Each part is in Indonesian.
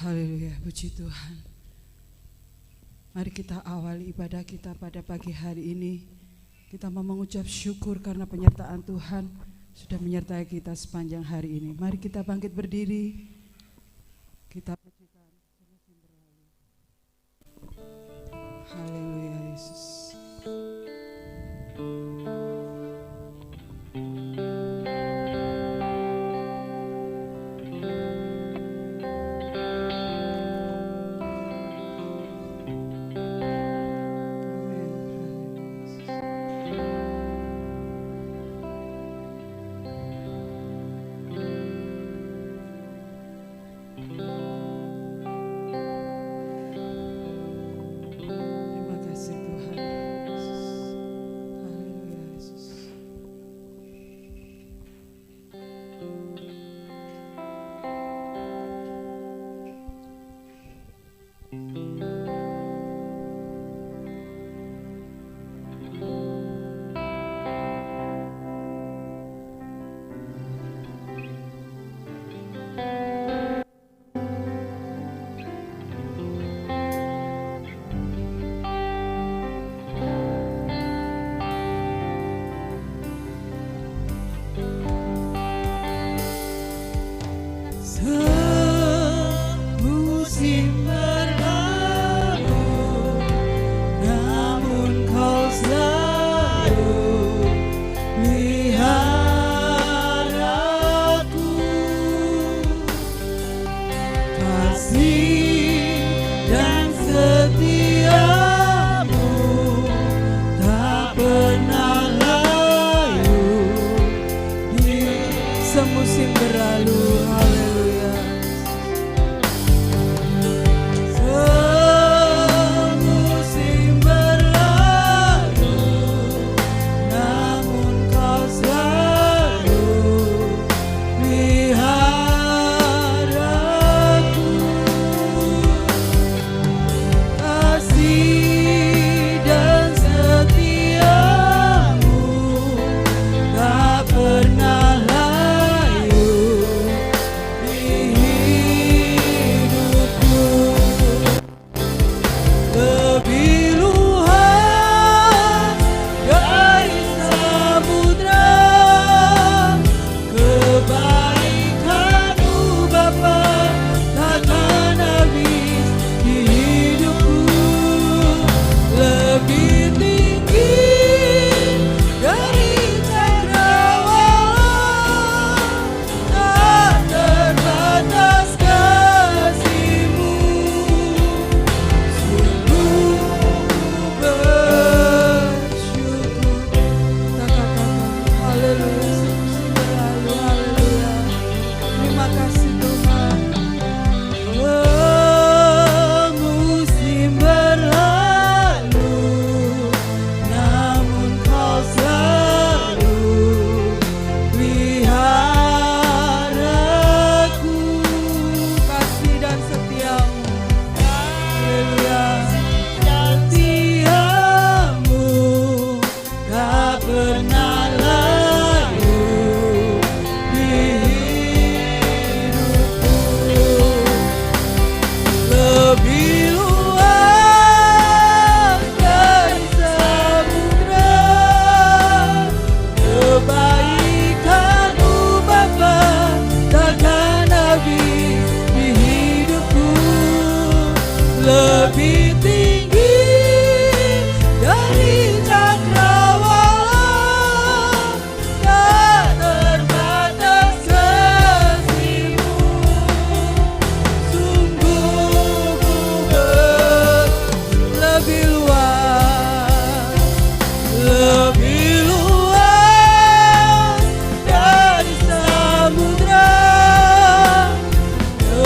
Haleluya, puji Tuhan. Mari kita awali ibadah kita pada pagi hari ini. Kita mau mengucap syukur karena penyertaan Tuhan sudah menyertai kita sepanjang hari ini. Mari kita bangkit berdiri. Kita pujikan semusim berlalu. Haleluya Yesus.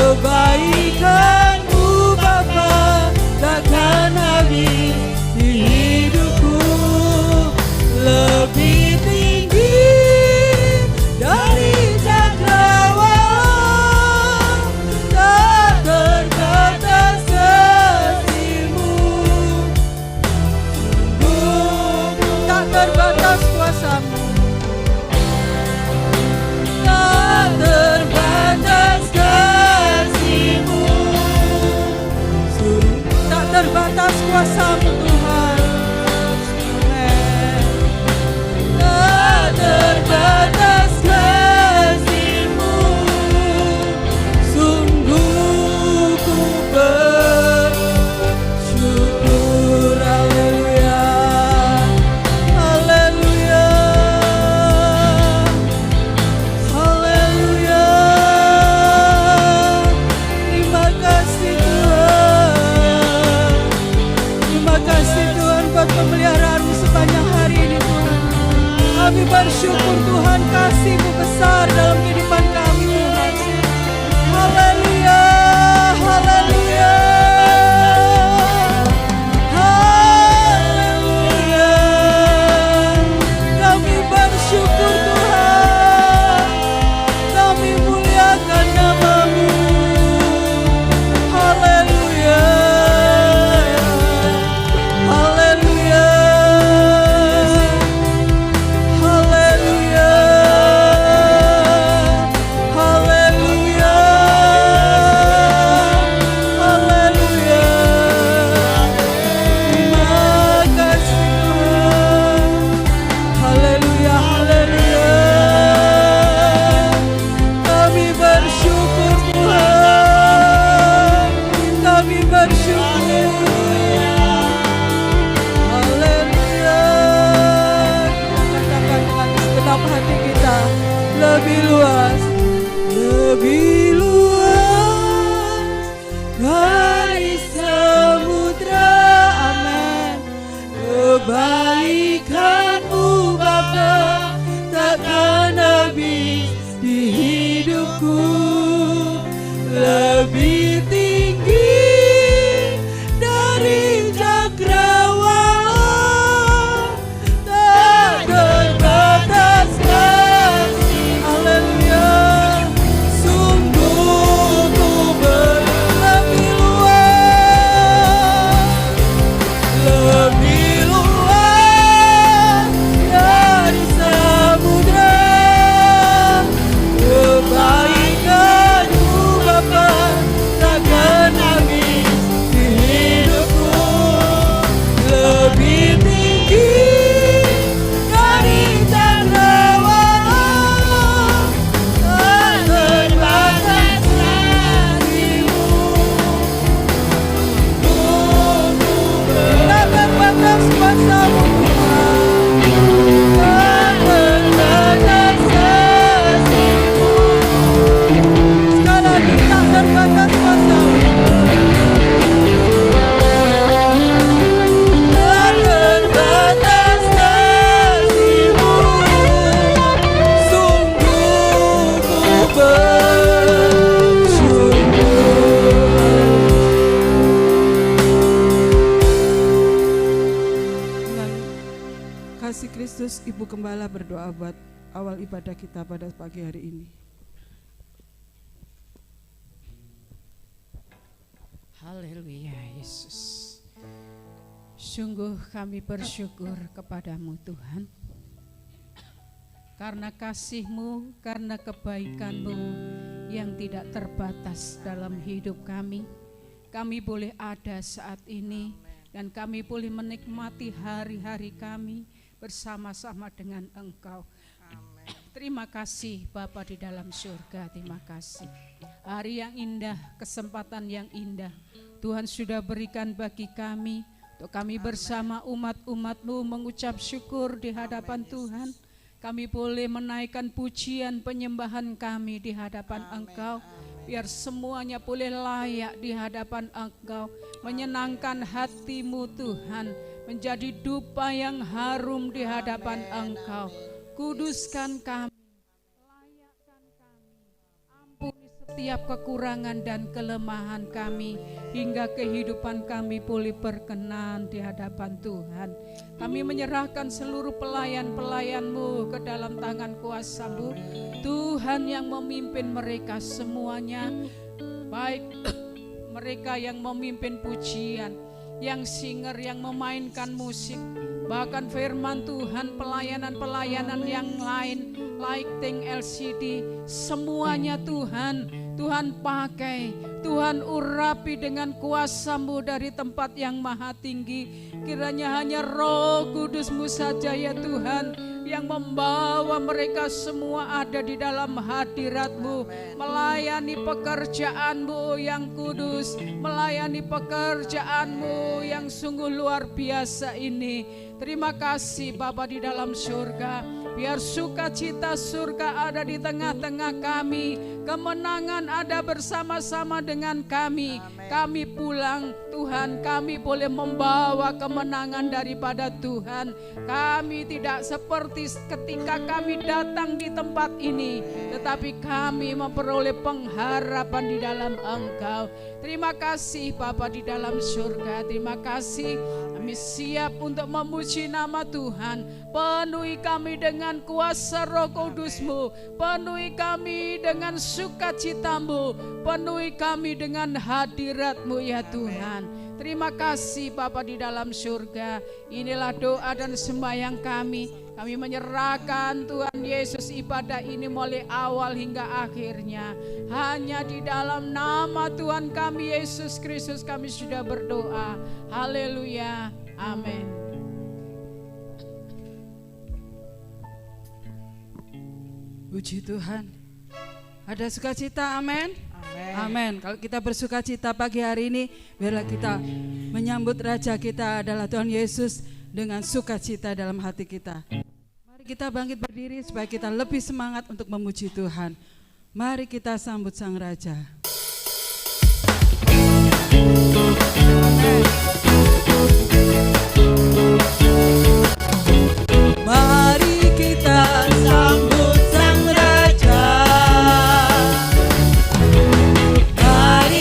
Kebaikan-Mu Bapa takkan lebih tinggi dari cakrawala, tak terbatas kasih. Haleluya. Sungguh ku lebih luas dari samudra. Kebaikan-Mu Bapa takkan habis di hidupku, lebih tinggi dari cakrawala, tak terbatas kasih-Mu. Tak terbatas kuasa-Mu Tuhan, tak terbatas kasih-Mu. Sekali lagi, tak terbatas kuasa-Mu, tak terbatas kasih-Mu. Sungguh ku bersyukur. Dengan kasih Kristus, Ibu Gembala berdoa buat awal ibadah kita pada pagi hari ini. Haleluya Yesus. Sungguh kami bersyukur kepadamu Tuhan, karena kasih-Mu, karena kebaikan-Mu yang tidak terbatas dalam hidup kami. Kami boleh ada saat ini dan kami boleh menikmati hari-hari kami bersama-sama dengan Engkau. Terima kasih Bapa di dalam surga, terima kasih. Hari yang indah, kesempatan yang indah Tuhan sudah berikan bagi kami, untuk kami bersama umat-umat-Mu mengucap syukur di hadapan Tuhan. Kami boleh menaikkan pujian penyembahan kami di hadapan Engkau. Biar semuanya boleh layak di hadapan Engkau, menyenangkan hati-Mu Tuhan, menjadi dupa yang harum di hadapan Engkau. Kuduskan kami, layakkan kami, ampuni setiap kekurangan dan kelemahan kami, hingga kehidupan kami boleh berkenan di hadapan Tuhan. Kami menyerahkan seluruh pelayan-pelayan-Mu ke dalam tangan kuasa-Mu, Tuhan, yang memimpin mereka semuanya, baik mereka yang memimpin pujian, yang singer, yang memainkan musik, bahkan firman Tuhan, pelayanan-pelayanan yang lain, lighting LCD, semuanya Tuhan, Tuhan pakai, Tuhan urapi dengan kuasa-Mu dari tempat yang maha tinggi. Kiranya hanya Roh Kudus-Mu saja ya Tuhan, yang membawa mereka semua ada di dalam hadirat-Mu, melayani pekerjaan-Mu yang kudus, melayani pekerjaan-Mu yang sungguh luar biasa ini. Terima kasih Bapa di dalam surga, biar sukacita surga ada di tengah-tengah kami, kemenangan ada bersama-sama dengan kami. Kami pulang Tuhan, kami boleh membawa kemenangan daripada Tuhan. Kami tidak seperti ketika kami datang di tempat ini, tetapi kami memperoleh pengharapan di dalam Engkau. Terima kasih Bapa di dalam surga, terima kasih. Kami siap untuk memuji nama Tuhan. Penuhi kami dengan kuasa Roh Kudus-Mu, penuhi kami dengan sukacita-Mu, penuhi kami dengan hadirat-Mu ya Tuhan. Terima kasih Bapa di dalam surga. Inilah doa dan sembahyang kami. Kami menyerahkan Tuhan Yesus ibadah ini mulai awal hingga akhirnya. Hanya di dalam nama Tuhan kami Yesus Kristus kami sudah berdoa. Haleluya. Amin. Puji Tuhan. Ada sukacita, amin. Amin. Kalau kita bersukacita pagi hari ini, biarlah kita menyambut Raja kita adalah Tuhan Yesus dengan sukacita dalam hati kita. Mari kita bangkit berdiri supaya kita lebih semangat untuk memuji Tuhan. Mari kita sambut Sang Raja. Mari kita sambut Sang Raja. Mari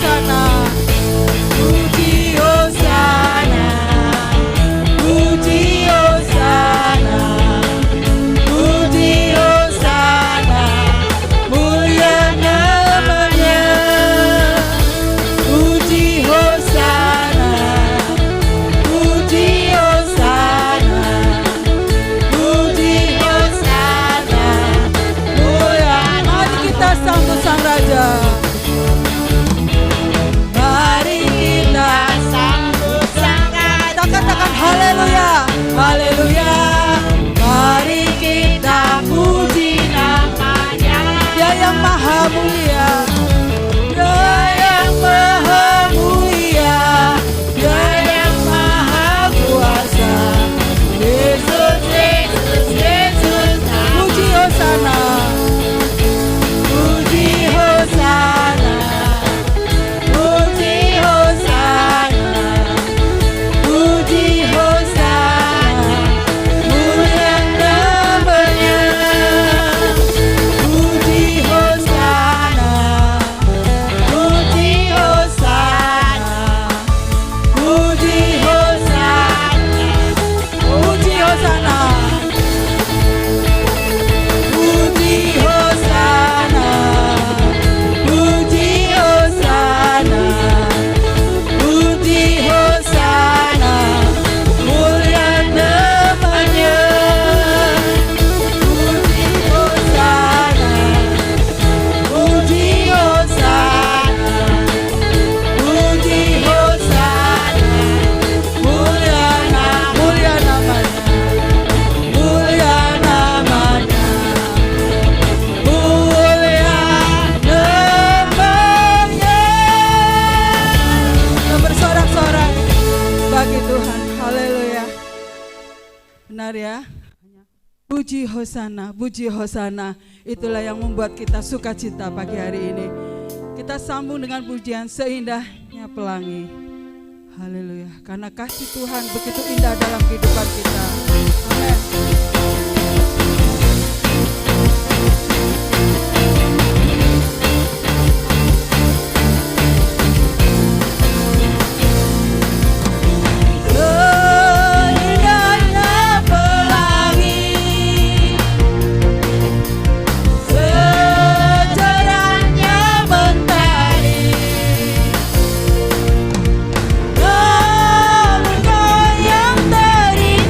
Hosana, puji Hosana, puji Hosana, puji Hosana, mulia namanya. Puji Hosana, puji Hosana, puji Hosana, mulia. Mari kita sambut Sang Raja. Mari kita sambut Sang Raja. Katakan haleluya, haleluya. Mari kita puji namanya. Dia yang maha mulia, Dia yang maha mulia, Dia yang maha kuasa. Yesus, Yesus, Yesus. Puji Hosana, puji Hosana, puji Hosana, puji Hosana, mulia namanya. Puji Hosana, puji Hosana, puji Hosana, puji Hosana, puji Hosana, puji Hosana, puji Hosana, mulia namanya. Puji Hosana, puji Hosana, puji Hosana, mulia namanya, mulia namanya, mulia namanya. Kita bersorak-sorai bagi Tuhan, haleluya. Benar ya? Puji Hosana, puji Hosana. Itulah yang membuat kita sukacita pagi hari ini. Kita sambung dengan pujian seindahnya pelangi. Haleluya. Karena kasih Tuhan begitu indah dalam kehidupan kita. Amin. Seindahnya pelangi, secerahnya mentari, namun Kau yang terindah.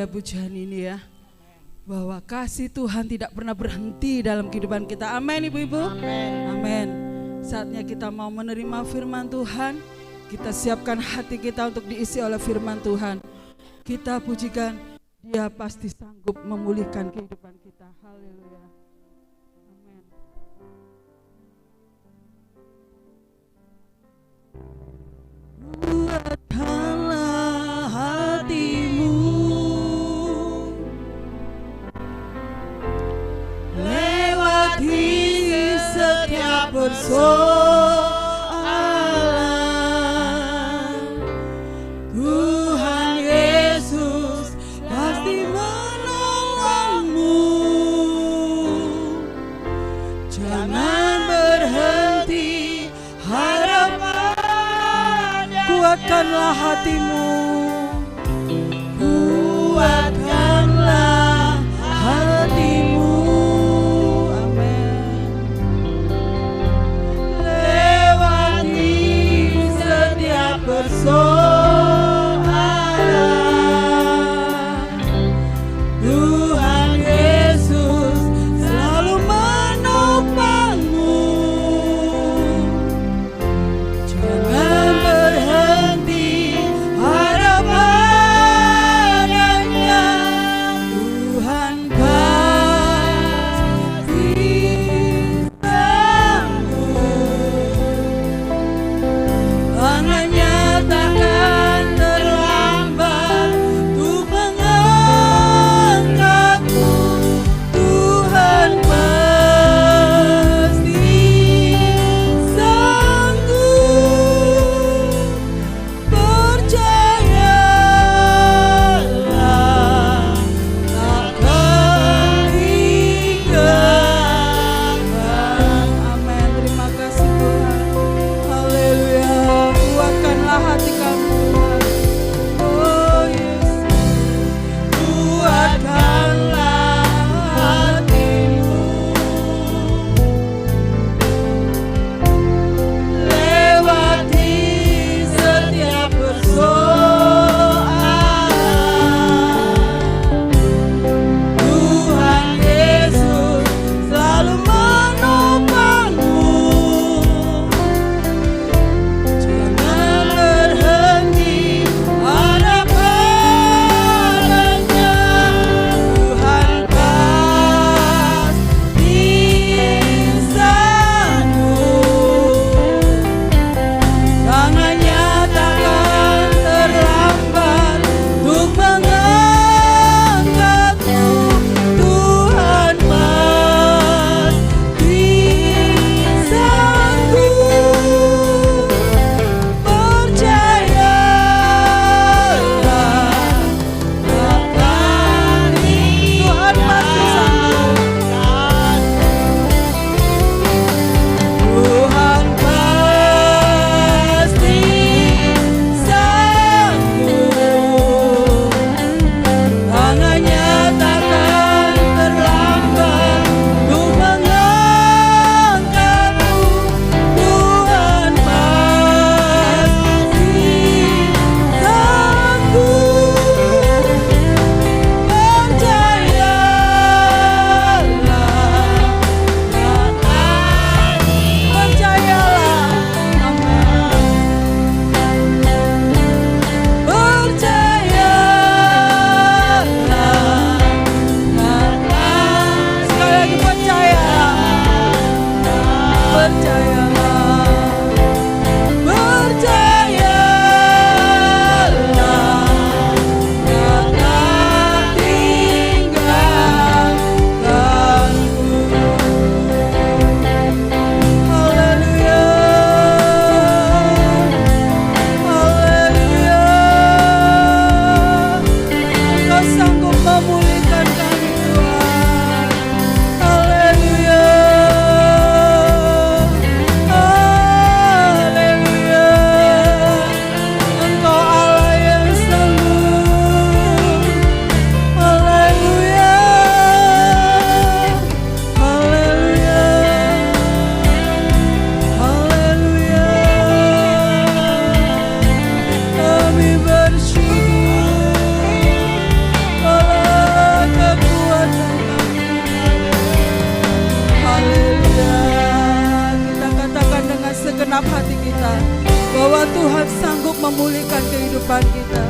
pujian ini ya, bahwa kasih Tuhan tidak pernah berhenti dalam kehidupan kita. Amin ibu-ibu. Amin. Saatnya kita mau menerima firman Tuhan. Kita siapkan hati kita untuk diisi oleh firman Tuhan. Kita pujikan, Dia pasti sanggup memulihkan kehidupan kita. Haleluya. Amin. Buatkanlah hatimu lewati setiap persoalan. Tuhan Yesus pasti menolongmu. Jangan berhenti harapan. Kuatkanlah hatimu. Kuatkanlah hatimu. Amin. Lewati setiap persoalan. Tuhan Yesus selalu menopangmu. Jangan berhenti harapan hanya Tuhan sanggup memulihkan kehidupan kita.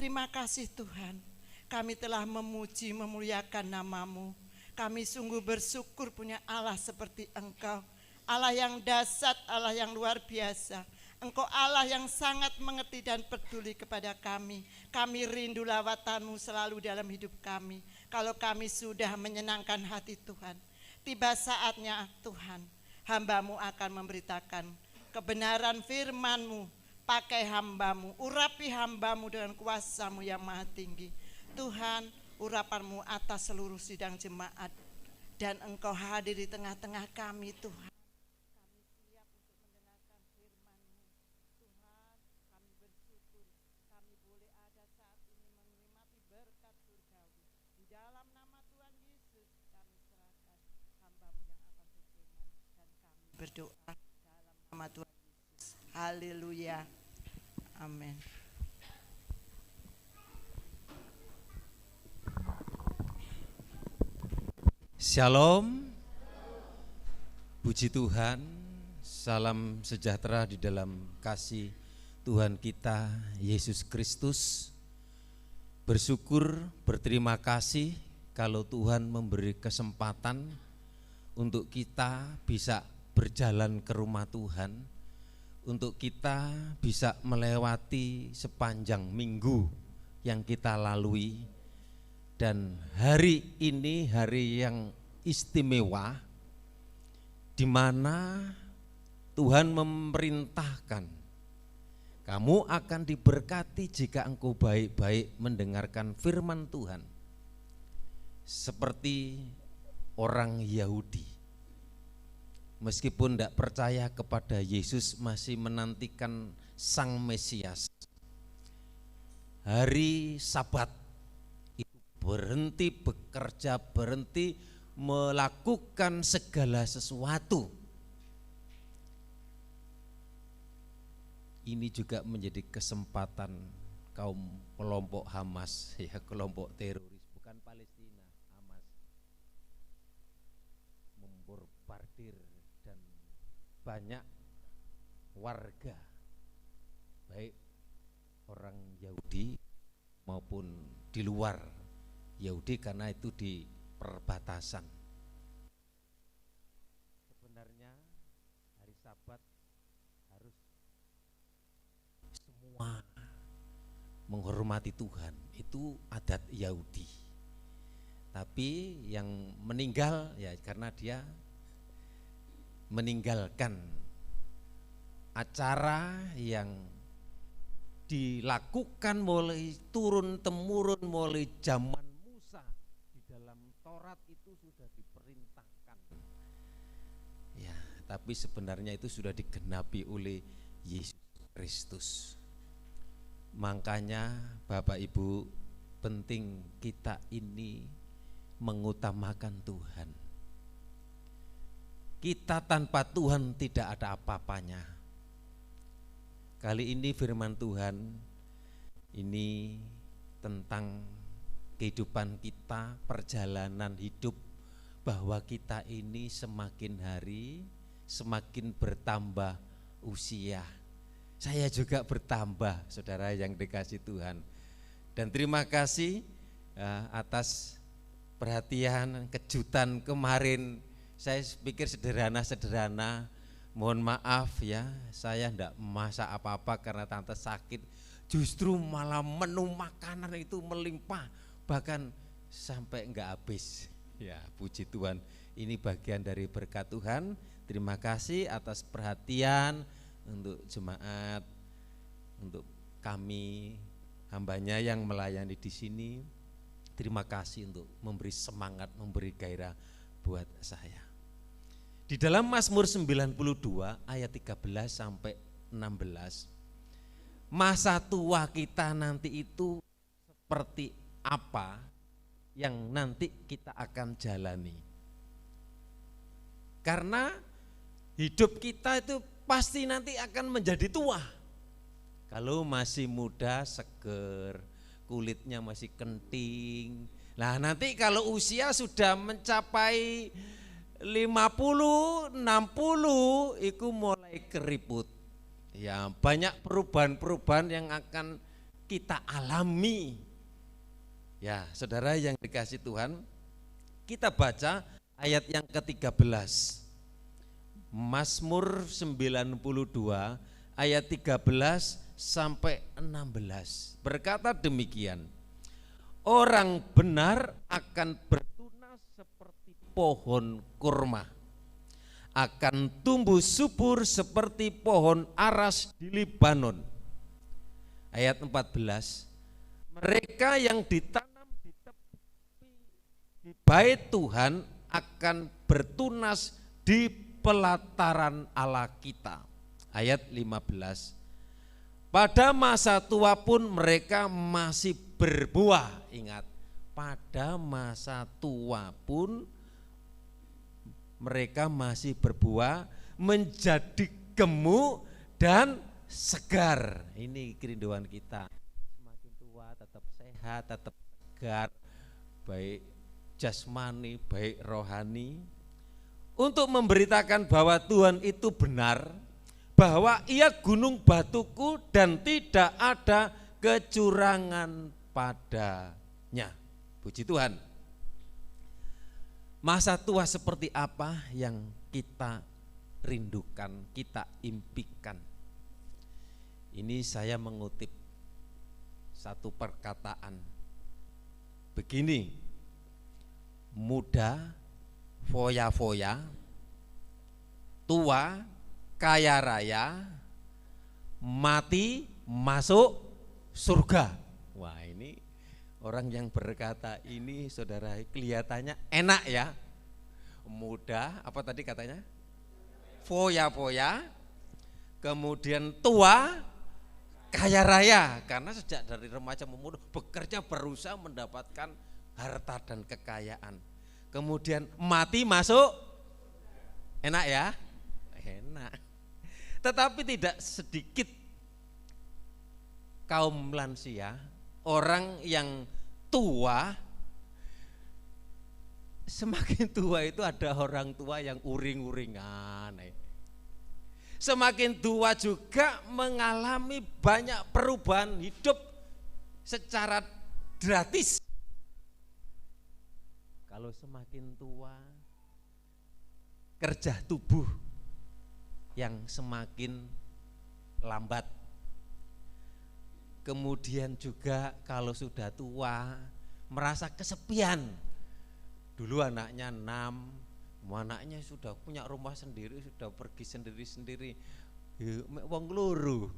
Terima kasih Tuhan, kami telah memuji memuliakan nama-Mu. Kami sungguh bersyukur punya Allah seperti Engkau, Allah yang dahsyat, Allah yang luar biasa. Engkau Allah yang sangat mengerti dan peduli kepada kami. Kami rindu lawatan-Mu selalu dalam hidup kami. Kalau kami sudah menyenangkan hati Tuhan, tiba saatnya Tuhan, hamba-Mu akan memberitakan kebenaran firman-Mu. Pakai hamba-Mu, urapi hamba-Mu dengan kuasa-Mu yang maha tinggi. Tuhan, urapan-Mu atas seluruh sidang jemaat. Dan Engkau hadir di tengah-tengah kami Tuhan. Kami siap untuk mendengarkan firman-Mu. Tuhan, kami bersyukur kami boleh ada saat ini menikmati berkat surgawi. Di dalam nama Tuhan Yesus kami serahkan hamba-Mu yang akan berfirman. Dan kami berdoa dalam nama Tuhan Yesus. Haleluya. Amin. Shalom, puji Tuhan, salam sejahtera di dalam kasih Tuhan kita Yesus Kristus. Bersyukur, berterima kasih kalau Tuhan memberi kesempatan untuk kita bisa berjalan ke rumah Tuhan, untuk kita bisa melewati sepanjang minggu yang kita lalui. Dan hari ini hari yang istimewa, di mana Tuhan memerintahkan kamu akan diberkati jika engkau baik-baik mendengarkan firman Tuhan, seperti orang Yahudi. Meskipun tidak percaya kepada Yesus, masih menantikan Sang Mesias. Hari Sabat itu berhenti bekerja, berhenti melakukan segala sesuatu. Ini juga menjadi kesempatan kaum kelompok Hamas, ya, kelompok teroris, bukan Palestina, Hamas, membombardir dan banyak warga, baik orang Yahudi maupun di luar Yahudi, karena itu di perbatasan. Sebenarnya hari Sabat harus semua menghormati Tuhan, itu adat Yahudi. Tapi yang meninggal ya karena dia meninggalkan acara yang dilakukan mulai turun temurun mulai zaman Musa, di dalam Taurat itu sudah diperintahkan. Ya, tapi sebenarnya itu sudah digenapi oleh Yesus Kristus. Makanya Bapak Ibu, penting kita ini mengutamakan Tuhan. Kita tanpa Tuhan tidak ada apa-apanya. Kali ini firman Tuhan ini tentang kehidupan kita, perjalanan hidup, bahwa kita ini semakin hari semakin bertambah usia. Saya juga bertambah, saudara yang dikasih Tuhan. Dan terima kasih atas perhatian, kejutan kemarin. Saya pikir sederhana-sederhana. Mohon maaf ya, saya enggak masak apa-apa karena tante sakit. Justru malah menu makanan itu melimpah, bahkan sampai enggak habis. Ya, puji Tuhan, ini bagian dari berkat Tuhan. Terima kasih atas perhatian untuk jemaat, untuk kami hambanya yang melayani di sini. Terima kasih untuk memberi semangat, memberi gairah buat saya. Di dalam Mazmur 92 ayat 13 sampai 16, masa tua kita nanti itu seperti apa yang nanti kita akan jalani. Karena hidup kita itu pasti nanti akan menjadi tua. Kalau masih muda, seger, kulitnya masih kenting. Nah, nanti kalau usia sudah mencapai 50, 60 itu mulai keriput. Ya, banyak perubahan-perubahan yang akan kita alami. Ya, saudara yang dikasih Tuhan, kita baca ayat yang ke-13. Mazmur 92 ayat 13 sampai 16. Berkata demikian, orang benar akan bertunas seperti pohon kurma, akan tumbuh subur seperti pohon aras di Libanon. Ayat 14, mereka yang ditanam di tepi di bait Tuhan akan bertunas di pelataran Allah kita. Ayat 15, pada masa tua pun mereka masih berbuah. Ingat, pada masa tua pun mereka masih berbuah, menjadi gemuk dan segar. Ini kerinduan kita. Semakin tua tetap sehat, tetap segar, baik jasmani, baik rohani. Untuk memberitakan bahwa Tuhan itu benar, bahwa Ia gunung batuku dan tidak ada kecurangan padanya. Puji Tuhan. Masa tua seperti apa yang kita rindukan, kita impikan? Ini saya mengutip satu perkataan begini, muda foya-foya, tua kaya raya, mati masuk surga. Wah, ini orang yang berkata ini, saudara, kelihatannya enak ya. Muda, apa tadi katanya? Foya-foya, kemudian tua kaya raya, karena sejak dari remaja memuda bekerja, berusaha mendapatkan harta dan kekayaan. Kemudian mati masuk, enak ya? Enak. Tetapi tidak sedikit kaum lansia, orang yang tua, semakin tua itu ada orang tua yang uring-uringan. Semakin tua juga mengalami banyak perubahan hidup secara gratis. Kalau semakin tua, kerja tubuh yang semakin lambat. Kemudian juga kalau sudah tua merasa kesepian. Dulu anaknya 6, anaknya sudah punya rumah sendiri, sudah pergi sendiri-sendiri, wong loro.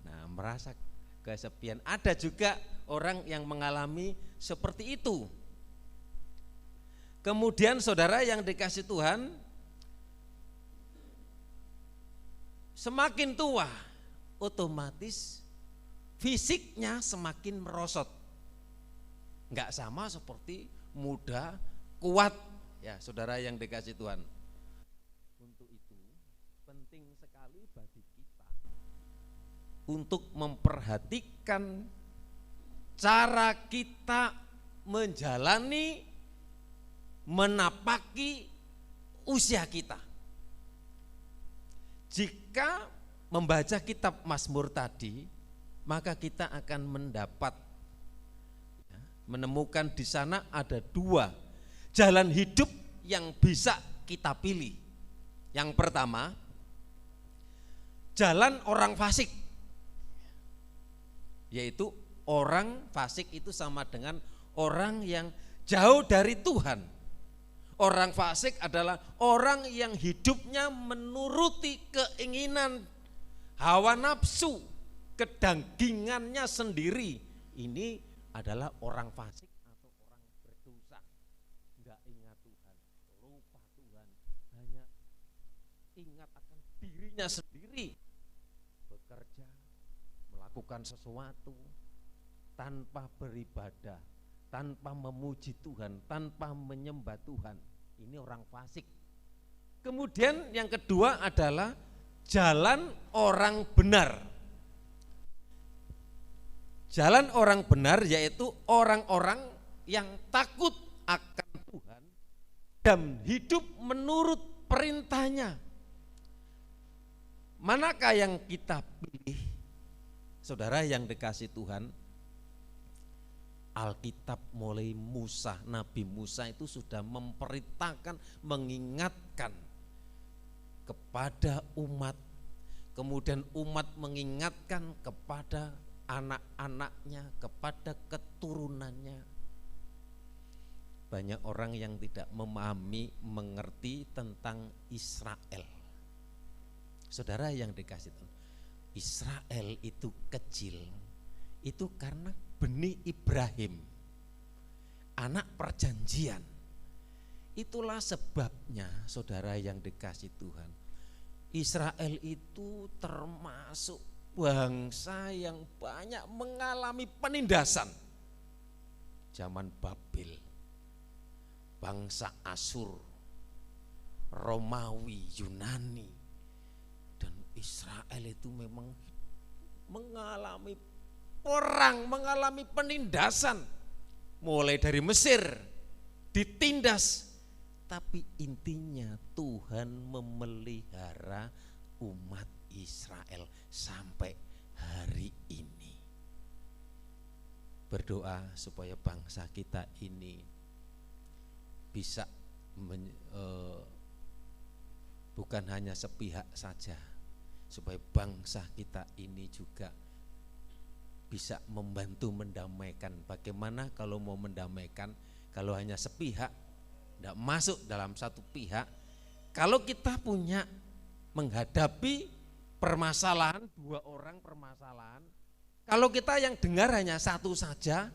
Nah, merasa kesepian. Ada juga orang yang mengalami seperti itu. Kemudian saudara yang dikasih Tuhan, semakin tua otomatis fisiknya semakin merosot. Enggak sama seperti muda, kuat ya saudara yang dikasih Tuhan. sekali bagi kita untuk memperhatikan cara kita menjalani, menapaki usia kita. Jika membaca kitab Mazmur tadi, maka kita akan menemukan di sana ada 2 jalan hidup yang bisa kita pilih. Yang pertama, jalan orang fasik, yaitu orang fasik itu sama dengan orang yang jauh dari Tuhan. Orang fasik adalah orang yang hidupnya menuruti keinginan hawa nafsu, kedanggingannya sendiri. Ini adalah orang fasik atau orang berdosa. Enggak ingat Tuhan, lupa Tuhan, hanya ingat akan dirinya sendiri. Bekerja, melakukan sesuatu tanpa beribadah, tanpa memuji Tuhan, tanpa menyembah Tuhan. Ini orang fasik. Kemudian yang kedua adalah jalan orang benar. Jalan orang benar yaitu orang-orang yang takut akan Tuhan dan hidup menurut perintahnya. Manakah yang kita pilih? Saudara yang dikasih Tuhan, Alkitab mulai Musa, Nabi Musa itu sudah memperintahkan, mengingatkan kepada umat. Kemudian umat mengingatkan kepada anak-anaknya, kepada keturunannya. Banyak orang yang tidak memahami, mengerti tentang Israel. Saudara yang dikasih Tuhan, Israel itu kecil, itu karena benih Ibrahim, anak perjanjian. Itulah sebabnya saudara yang dikasih Tuhan, Israel itu termasuk bangsa yang banyak mengalami penindasan. Zaman Babel, bangsa Asyur, Romawi, Yunani, dan Israel itu memang mengalami perang, mengalami penindasan. Mulai dari Mesir ditindas, tapi intinya Tuhan memelihara umat Israel sampai hari ini. Berdoa supaya bangsa kita ini bisa bukan hanya sepihak saja, supaya bangsa kita ini juga bisa membantu mendamaikan. Bagaimana kalau mau mendamaikan, kalau hanya sepihak, tidak masuk dalam satu pihak. Kalau kita punya menghadapi permasalahan, 2 orang permasalahan, kalau kita yang dengar hanya satu saja,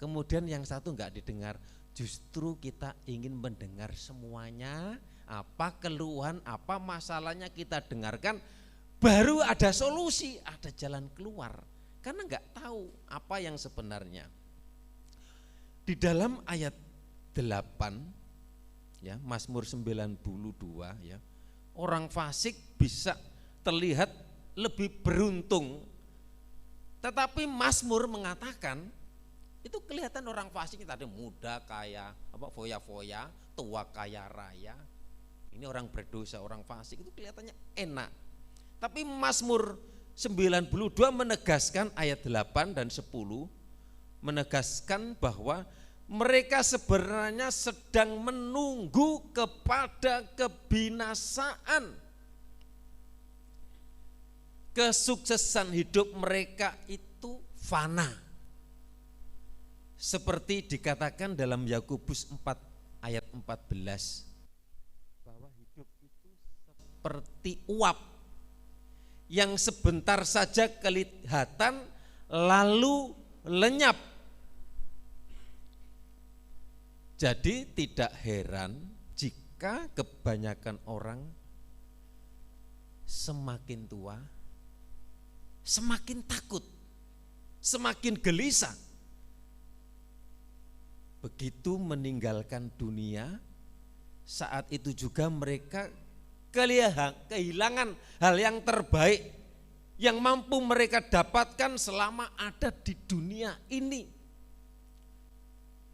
kemudian yang satu enggak didengar, justru kita ingin mendengar semuanya, apa keluhan, apa masalahnya kita dengarkan, baru ada solusi, ada jalan keluar. Karena enggak tahu apa yang sebenarnya. Di dalam ayat 8 ya, Mazmur 92 ya, orang fasik bisa terlihat lebih beruntung. Tetapi Mazmur mengatakan itu kelihatan orang fasik tadi muda kaya, foya-foya, tua kaya raya. Ini orang berdosa, orang fasik itu kelihatannya enak. Tapi Mazmur 92 menegaskan ayat 8 dan 10 menegaskan bahwa mereka sebenarnya sedang menunggu kepada kebinasaan. Kesuksesan hidup mereka itu fana. Seperti dikatakan dalam Yakobus 4 ayat 14 bahwa hidup itu seperti uap yang sebentar saja kelihatan lalu lenyap. Jadi tidak heran jika kebanyakan orang semakin tua semakin takut, semakin gelisah. Begitu meninggalkan dunia, saat itu juga mereka kehilangan hal yang terbaik yang mampu mereka dapatkan selama ada di dunia ini.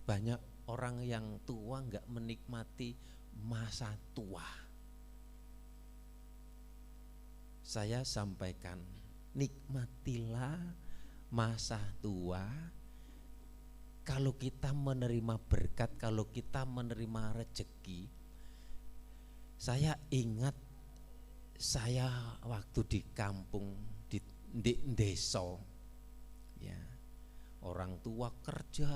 Banyak orang yang tua enggak menikmati masa tua. Saya sampaikan, nikmatilah masa tua. Kalau kita menerima berkat, kalau kita menerima rezeki. Saya ingat saya waktu di kampung di desa, ya, orang tua kerja,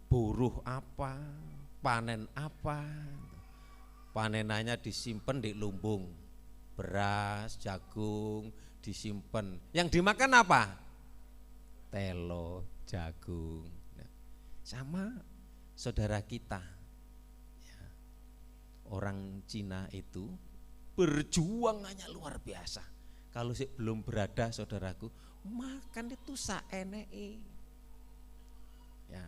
buruh apa, panen apa, panenannya disimpan di lumbung, beras, jagung disimpan. Yang dimakan apa? Telo, jagung. Nah, sama saudara kita, ya, orang Cina itu berjuangannya luar biasa. Kalau belum berada saudaraku, makan itu saenei. Ya,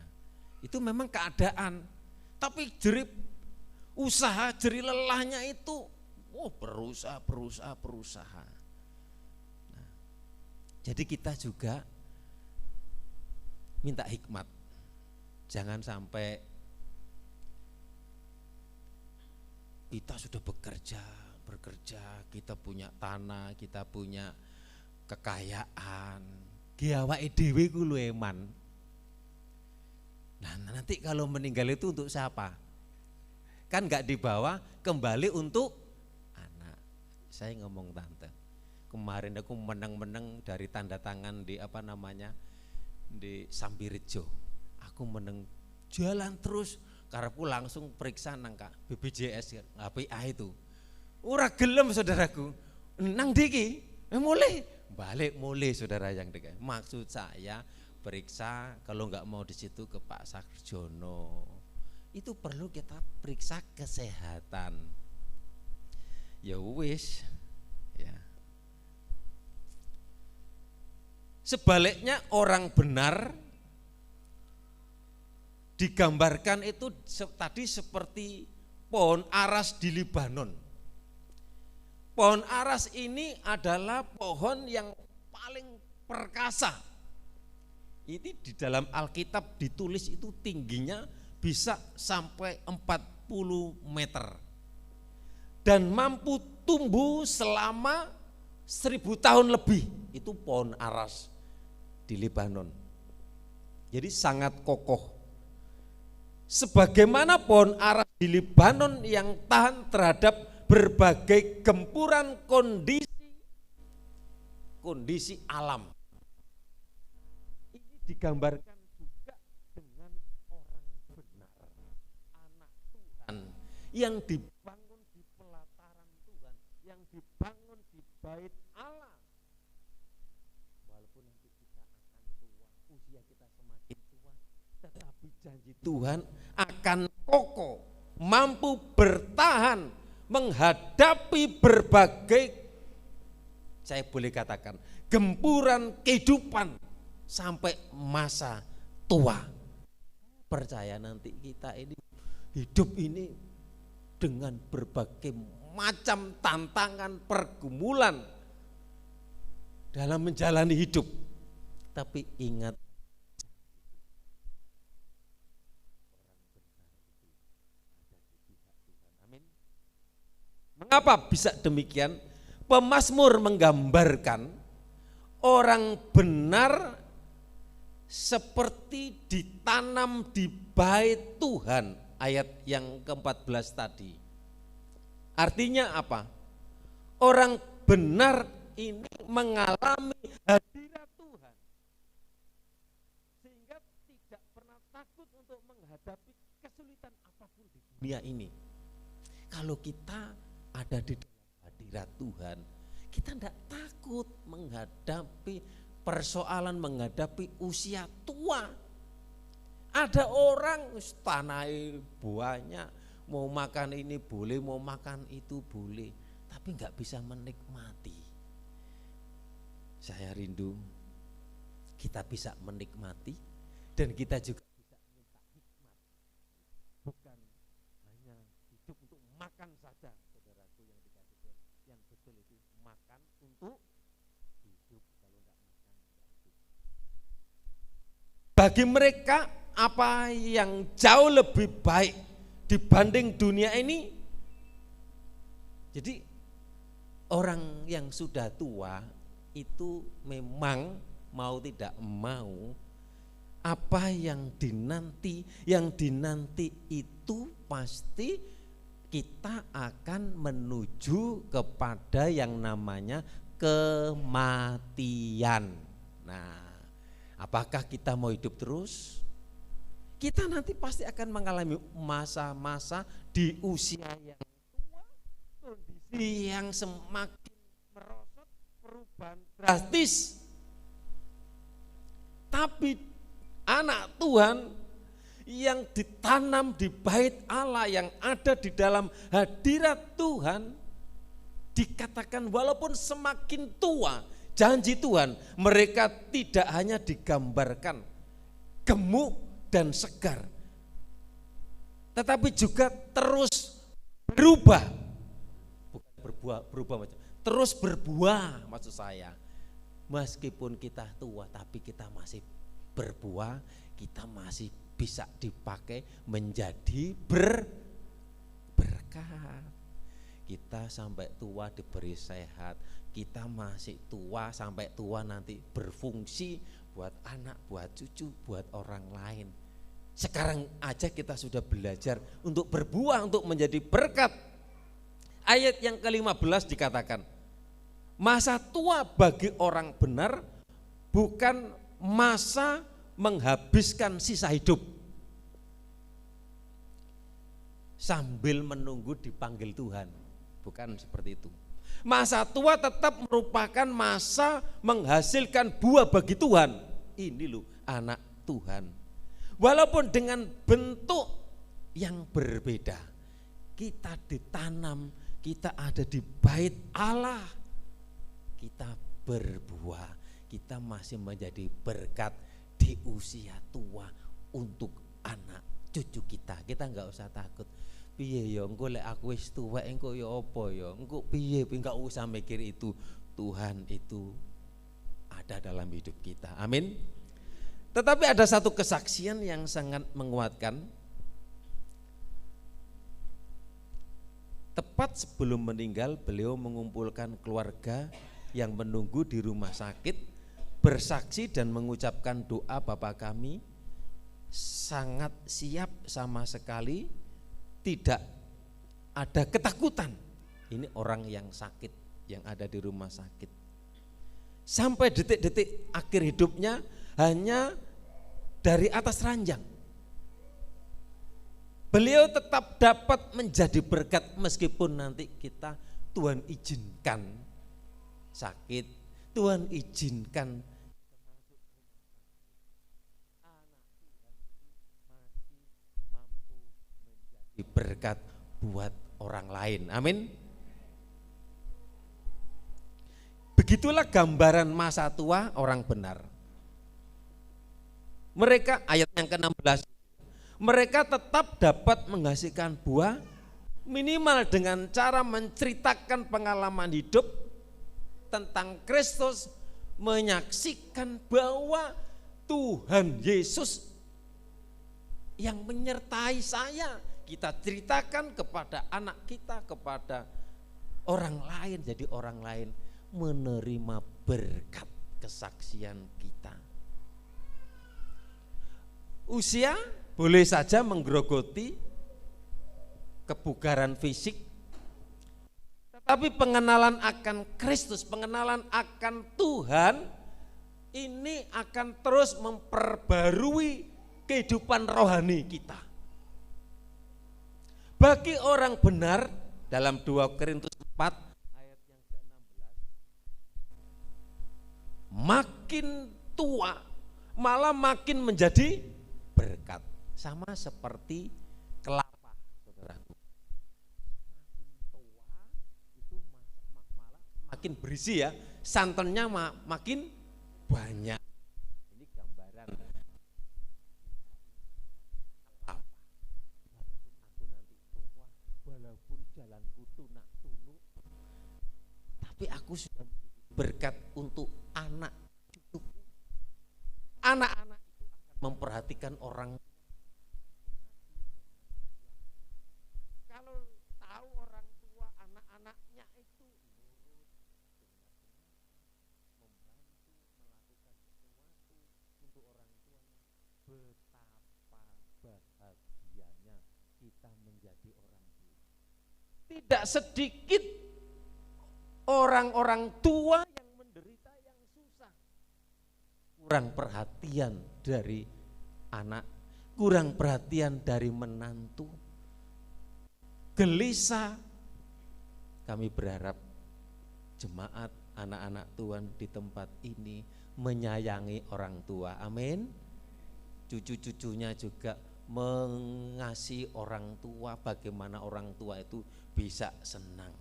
itu memang keadaan. Tapi jerih usaha, jerih lelahnya itu, berusaha. Nah, jadi kita juga minta hikmat. Jangan sampai kita sudah bekerja, kita punya tanah, kita punya kekayaan, giawake dhewe ku lho eman. Nah, nanti kalau meninggal itu untuk siapa? Kan enggak dibawa kembali untuk anak. Saya ngomong tante, kemarin aku menang dari tanda tangan di di Sambirejo. Aku meneng jalan terus, karepku langsung periksa nang BPJS HPA itu. Ora gelem saudaraku. Nang diki, balik mulai saudara yang dekat. Maksud saya periksa, kalau nggak mau di situ ke Pak Sarjono. Itu perlu kita periksa kesehatan. Ya wis, ya. Sebaliknya orang benar digambarkan itu tadi seperti pohon aras di Libanon. Pohon aras ini adalah pohon yang paling perkasa. Ini di dalam Alkitab ditulis itu tingginya bisa sampai 40 meter. Dan mampu tumbuh selama 1000 tahun lebih. Itu pohon aras di Libanon. Jadi sangat kokoh. Sebagaimana pohon aras di Libanon yang tahan terhadap berbagai gempuran kondisi alam. Ini digambarkan juga dengan orang benar, anak Tuhan yang dibangun di pelataran Tuhan, yang dibangun di bait Allah. Walaupun nanti kita akan tua, usia kita semakin tua, tetapi janji Tuhan akan kokoh, mampu bertahan menghadapi berbagai, saya boleh katakan, gempuran kehidupan sampai masa tua. Percaya nanti kita ini hidup ini dengan berbagai macam tantangan, pergumulan dalam menjalani hidup. Tapi ingat, mengapa bisa demikian? Pemazmur menggambarkan orang benar seperti ditanam di bait Tuhan, ayat yang ke-14 tadi. Artinya apa? Orang benar ini mengalami hadirat Tuhan, sehingga tidak pernah takut untuk menghadapi kesulitan apapun di dunia ini. Kalau kita ada di dalam hadirat Tuhan, kita tidak takut menghadapi persoalan, menghadapi usia tua. Ada orang tanai buahnya, mau makan ini boleh, mau makan itu boleh, tapi nggak bisa menikmati. Saya rindu kita bisa menikmati dan kita juga bisa minta hikmat. ada, saudaraku yang dikasih Tuhan, yang betul itu makan untuk hidup. Kalau enggak makan enggak hidup. Bagi mereka apa yang jauh lebih baik dibanding dunia ini. Jadi orang yang sudah tua itu memang mau tidak mau apa yang dinanti itu pasti kita akan menuju kepada yang namanya kematian. Nah, apakah kita mau hidup terus? Kita nanti pasti akan mengalami masa-masa di usia yang tua, kondisi yang semakin merosot, perubahan drastis. Tapi anak Tuhan yang ditanam di bait Allah, yang ada di dalam hadirat Tuhan, dikatakan walaupun semakin tua, janji Tuhan mereka tidak hanya digambarkan gemuk dan segar, tetapi juga terus berubah, bukan berubah, terus berbuah maksud saya. Meskipun kita tua tapi kita masih berbuah, kita masih bisa dipakai menjadi berkat. Kita sampai tua diberi sehat, kita masih tua sampai tua nanti berfungsi buat anak, buat cucu, buat orang lain. Sekarang aja kita sudah belajar untuk berbuah, untuk menjadi berkat. Ayat yang ke-15 dikatakan, masa tua bagi orang benar bukan masa menghabiskan sisa hidup sambil menunggu dipanggil Tuhan. Bukan seperti itu. Masa tua tetap merupakan masa menghasilkan buah bagi Tuhan. Ini loh anak Tuhan. Walaupun dengan bentuk yang berbeda, kita ditanam, kita ada di bait Allah, kita berbuah, kita masih menjadi berkat di usia tua untuk anak cucu kita. Kita enggak usah takut. Piye ya engko lek aku wis tuwek engko ya apa ya? Engko piye enggak usah mikir itu. Tuhan itu ada dalam hidup kita. Amin. Tetapi ada satu kesaksian yang sangat menguatkan. Tepat sebelum meninggal, beliau mengumpulkan keluarga yang menunggu di rumah sakit, bersaksi dan mengucapkan doa, Bapa kami sangat siap, sama sekali tidak ada ketakutan. Ini orang yang sakit, yang ada di rumah sakit. Sampai detik-detik akhir hidupnya hanya dari atas ranjang. Beliau tetap dapat menjadi berkat meskipun nanti kita Tuhan izinkan sakit, Tuhan izinkan berkat buat orang lain. Amin. Begitulah gambaran masa tua orang benar. Mereka, ayat yang ke-16, mereka tetap dapat menghasilkan buah minimal dengan cara menceritakan pengalaman hidup tentang Kristus, menyaksikan bahwa Tuhan Yesus yang menyertai saya. Kita ceritakan kepada anak kita, kepada orang lain, jadi orang lain menerima berkat kesaksian kita. Usia boleh saja menggerogoti kebugaran fisik, tetapi pengenalan akan Kristus, pengenalan akan Tuhan ini akan terus memperbarui kehidupan rohani kita. Bagi orang benar, dalam 2 Korintus 4 ayat yang ke-16, makin tua malah makin menjadi berkat, sama seperti kelapa, saudaraku. Makin tua itu malah makin berisi ya, santannya makin banyak. Ini gambaran apa? Walaupun aku nanti tua, walaupun jalanku tunak tunuk, tapi aku sudah berkat untuk anak cucuku. Anak-anak itu akan memperhatikan orang. Kalau tahu orang tua anak-anaknya itu nurut, membantu melakukan sesuatu untuk orang tuanya, betapa bahagianya kita menjadi orang tua. Tidak sedikit orang-orang tua yang menderita, yang susah, kurang perhatian dari anak, kurang perhatian dari menantu, gelisah. Kami berharap jemaat anak-anak Tuhan di tempat ini menyayangi orang tua, amin. Cucu-cucunya juga mengasihi orang tua, bagaimana orang tua itu bisa senang.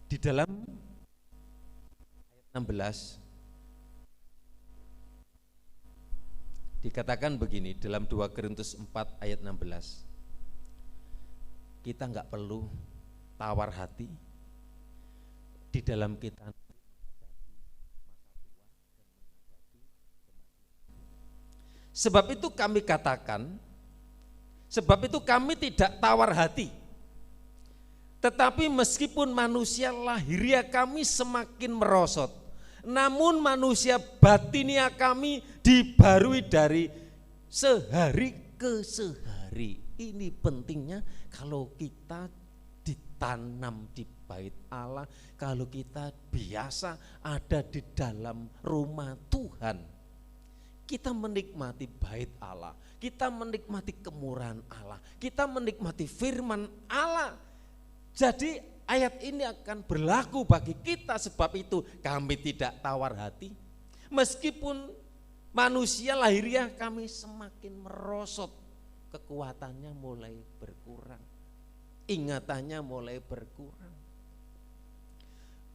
Di dalam ayat 16 dikatakan begini, dalam 2 Korintus 4 ayat 16, kita enggak perlu tawar hati di dalam kita menghadapi masa tua dan menghadapi kematian. Sebab itu kami katakan, sebab itu kami tidak tawar hati. Tetapi meskipun manusia lahiriah kami semakin merosot, namun manusia batinia kami dibarui dari sehari ke sehari. Ini pentingnya kalau kita ditanam di bait Allah, kalau kita biasa ada di dalam rumah Tuhan, kita menikmati bait Allah, kita menikmati kemurahan Allah, kita menikmati firman Allah. Jadi ayat ini akan berlaku bagi kita, sebab itu kami tidak tawar hati. Meskipun manusia lahiriah kami semakin merosot, kekuatannya mulai berkurang, ingatannya mulai berkurang,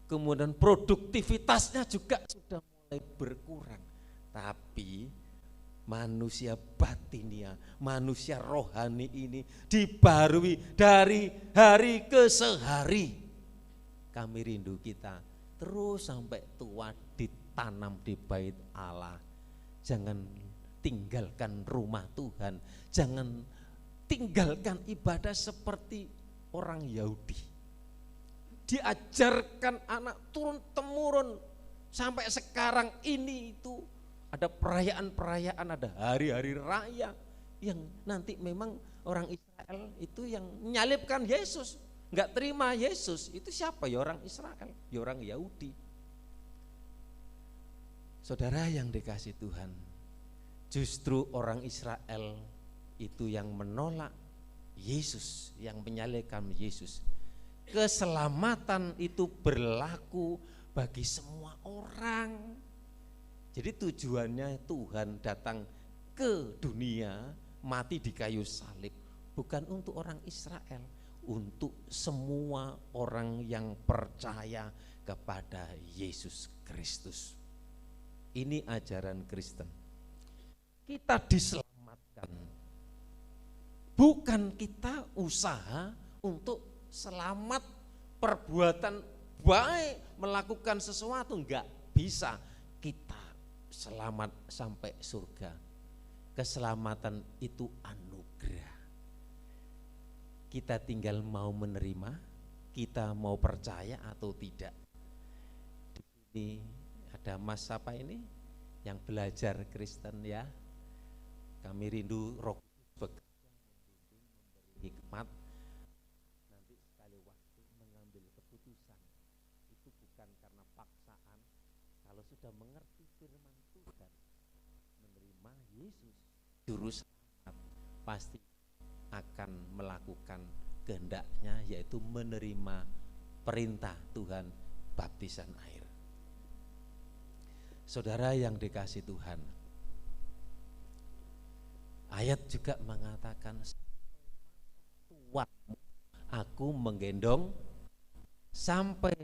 kemudian produktivitasnya juga sudah mulai berkurang. Tapi manusia batinia, manusia rohani ini dibarui dari hari ke sehari. Kami rindu kita terus sampai tua ditanam di bait Allah. Jangan tinggalkan rumah Tuhan, jangan tinggalkan ibadah seperti orang Yahudi. Diajarkan anak turun temurun sampai sekarang ini itu. Ada perayaan-perayaan, ada hari-hari raya yang nanti memang orang Israel itu yang menyalibkan Yesus, enggak terima Yesus. Itu siapa? Ya orang Israel, ya orang Yahudi. Saudara yang dikasih Tuhan, justru orang Israel itu yang menolak Yesus, yang menyalibkan Yesus. Keselamatan itu berlaku bagi semua orang. Jadi tujuannya Tuhan datang ke dunia, mati di kayu salib, bukan untuk orang Israel, untuk semua orang yang percaya kepada Yesus Kristus. Ini ajaran Kristen. Kita diselamatkan, bukan kita usaha untuk selamat, perbuatan baik, melakukan sesuatu, enggak bisa. Kita selamat sampai surga. Keselamatan itu anugerah. Kita tinggal mau menerima, kita mau percaya atau tidak. Di sini ada Mas apa ini yang belajar Kristen ya. Kami rindu Roh Kudus bekerja, membimbing, memberi hikmat. Nanti sekali waktu mengambil keputusan itu bukan karena paksaan. Kalau sudah mengerti firman Tuhan, menerima Yesus juru selamat, pasti akan melakukan kehendaknya, yaitu menerima perintah Tuhan baptisan air. Saudara yang dikasih Tuhan, ayat juga mengatakan tuamu aku menggendong sampai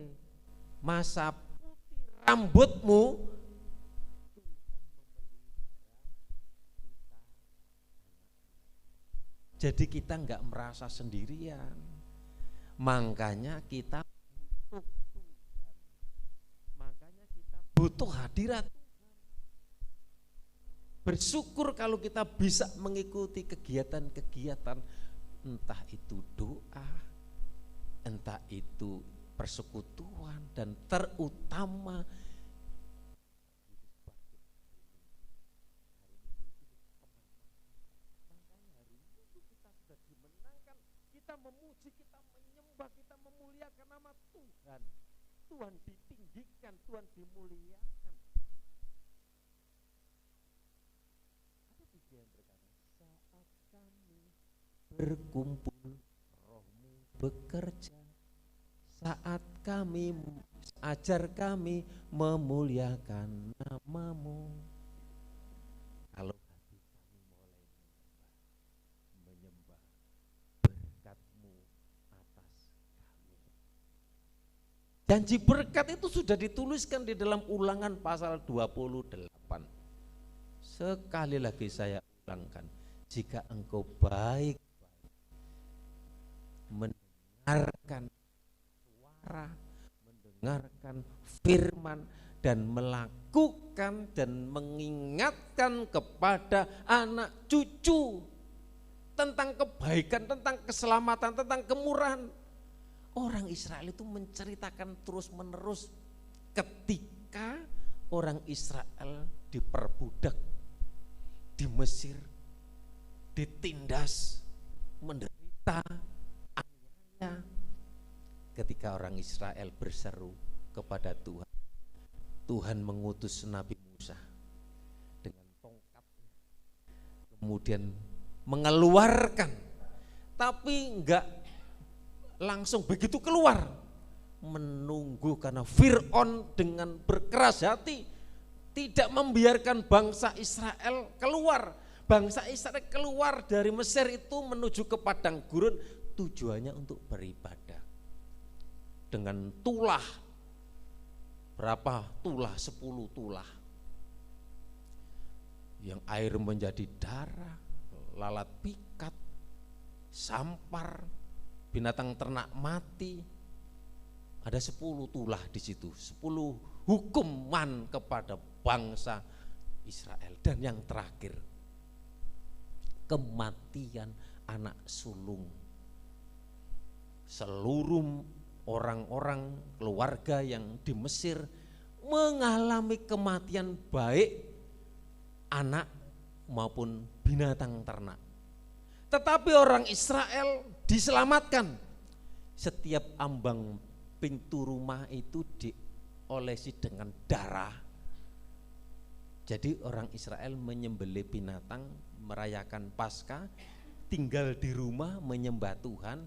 masa putih rambutmu. Jadi kita enggak merasa sendirian. Makanya kita butuh Tuhan. Makanya kita butuh hadirat Tuhan. Bersyukur kalau kita bisa mengikuti kegiatan-kegiatan, entah itu doa, entah itu persekutuan, dan terutama kita memuji, kita menyembah, kita memuliakan nama Tuhan. Tuhan ditinggikan, Tuhan dimuliakan. Ada pujian berkata, saat kami berkumpul, Roh-Mu bekerja. Saat kami ajar kami memuliakan nama-Mu. Kalau hati kami mulai menyembah berkat-Mu atas kami. Janji berkat itu sudah dituliskan di dalam Ulangan pasal 28. Sekali lagi saya ulangkan, jika engkau baik mendengarkan suara, mendengarkan firman, dan melakukan dan mengingatkan kepada anak cucu tentang kebaikan, tentang keselamatan, tentang kemurahan. Orang Israel itu menceritakan terus-menerus ketika orang Israel diperbudak di Mesir, ditindas, menderita, aniaya. Ketika orang Israel berseru kepada Tuhan, Tuhan mengutus Nabi Musa dengan tongkatnya, kemudian mengeluarkan, tapi enggak langsung begitu keluar, menunggu karena Fir'aun dengan berkeras hati tidak membiarkan bangsa Israel keluar. Bangsa Israel keluar dari Mesir itu menuju ke padang gurun, tujuannya untuk beribadah. Dengan tulah, berapa tulah? 10 tulah. Yang air menjadi darah, lalat pikat, sampar, binatang ternak mati. Ada 10 tulah di situ, 10 hukuman kepada bangsa Israel. Dan yang terakhir, kematian anak sulung. Seluruh orang-orang keluarga yang di Mesir mengalami kematian, baik anak maupun binatang ternak. Tetapi orang Israel diselamatkan. Setiap ambang pintu rumah itu diolesi dengan darah. Jadi orang Israel menyembelih binatang, merayakan Paskah, tinggal di rumah menyembah Tuhan,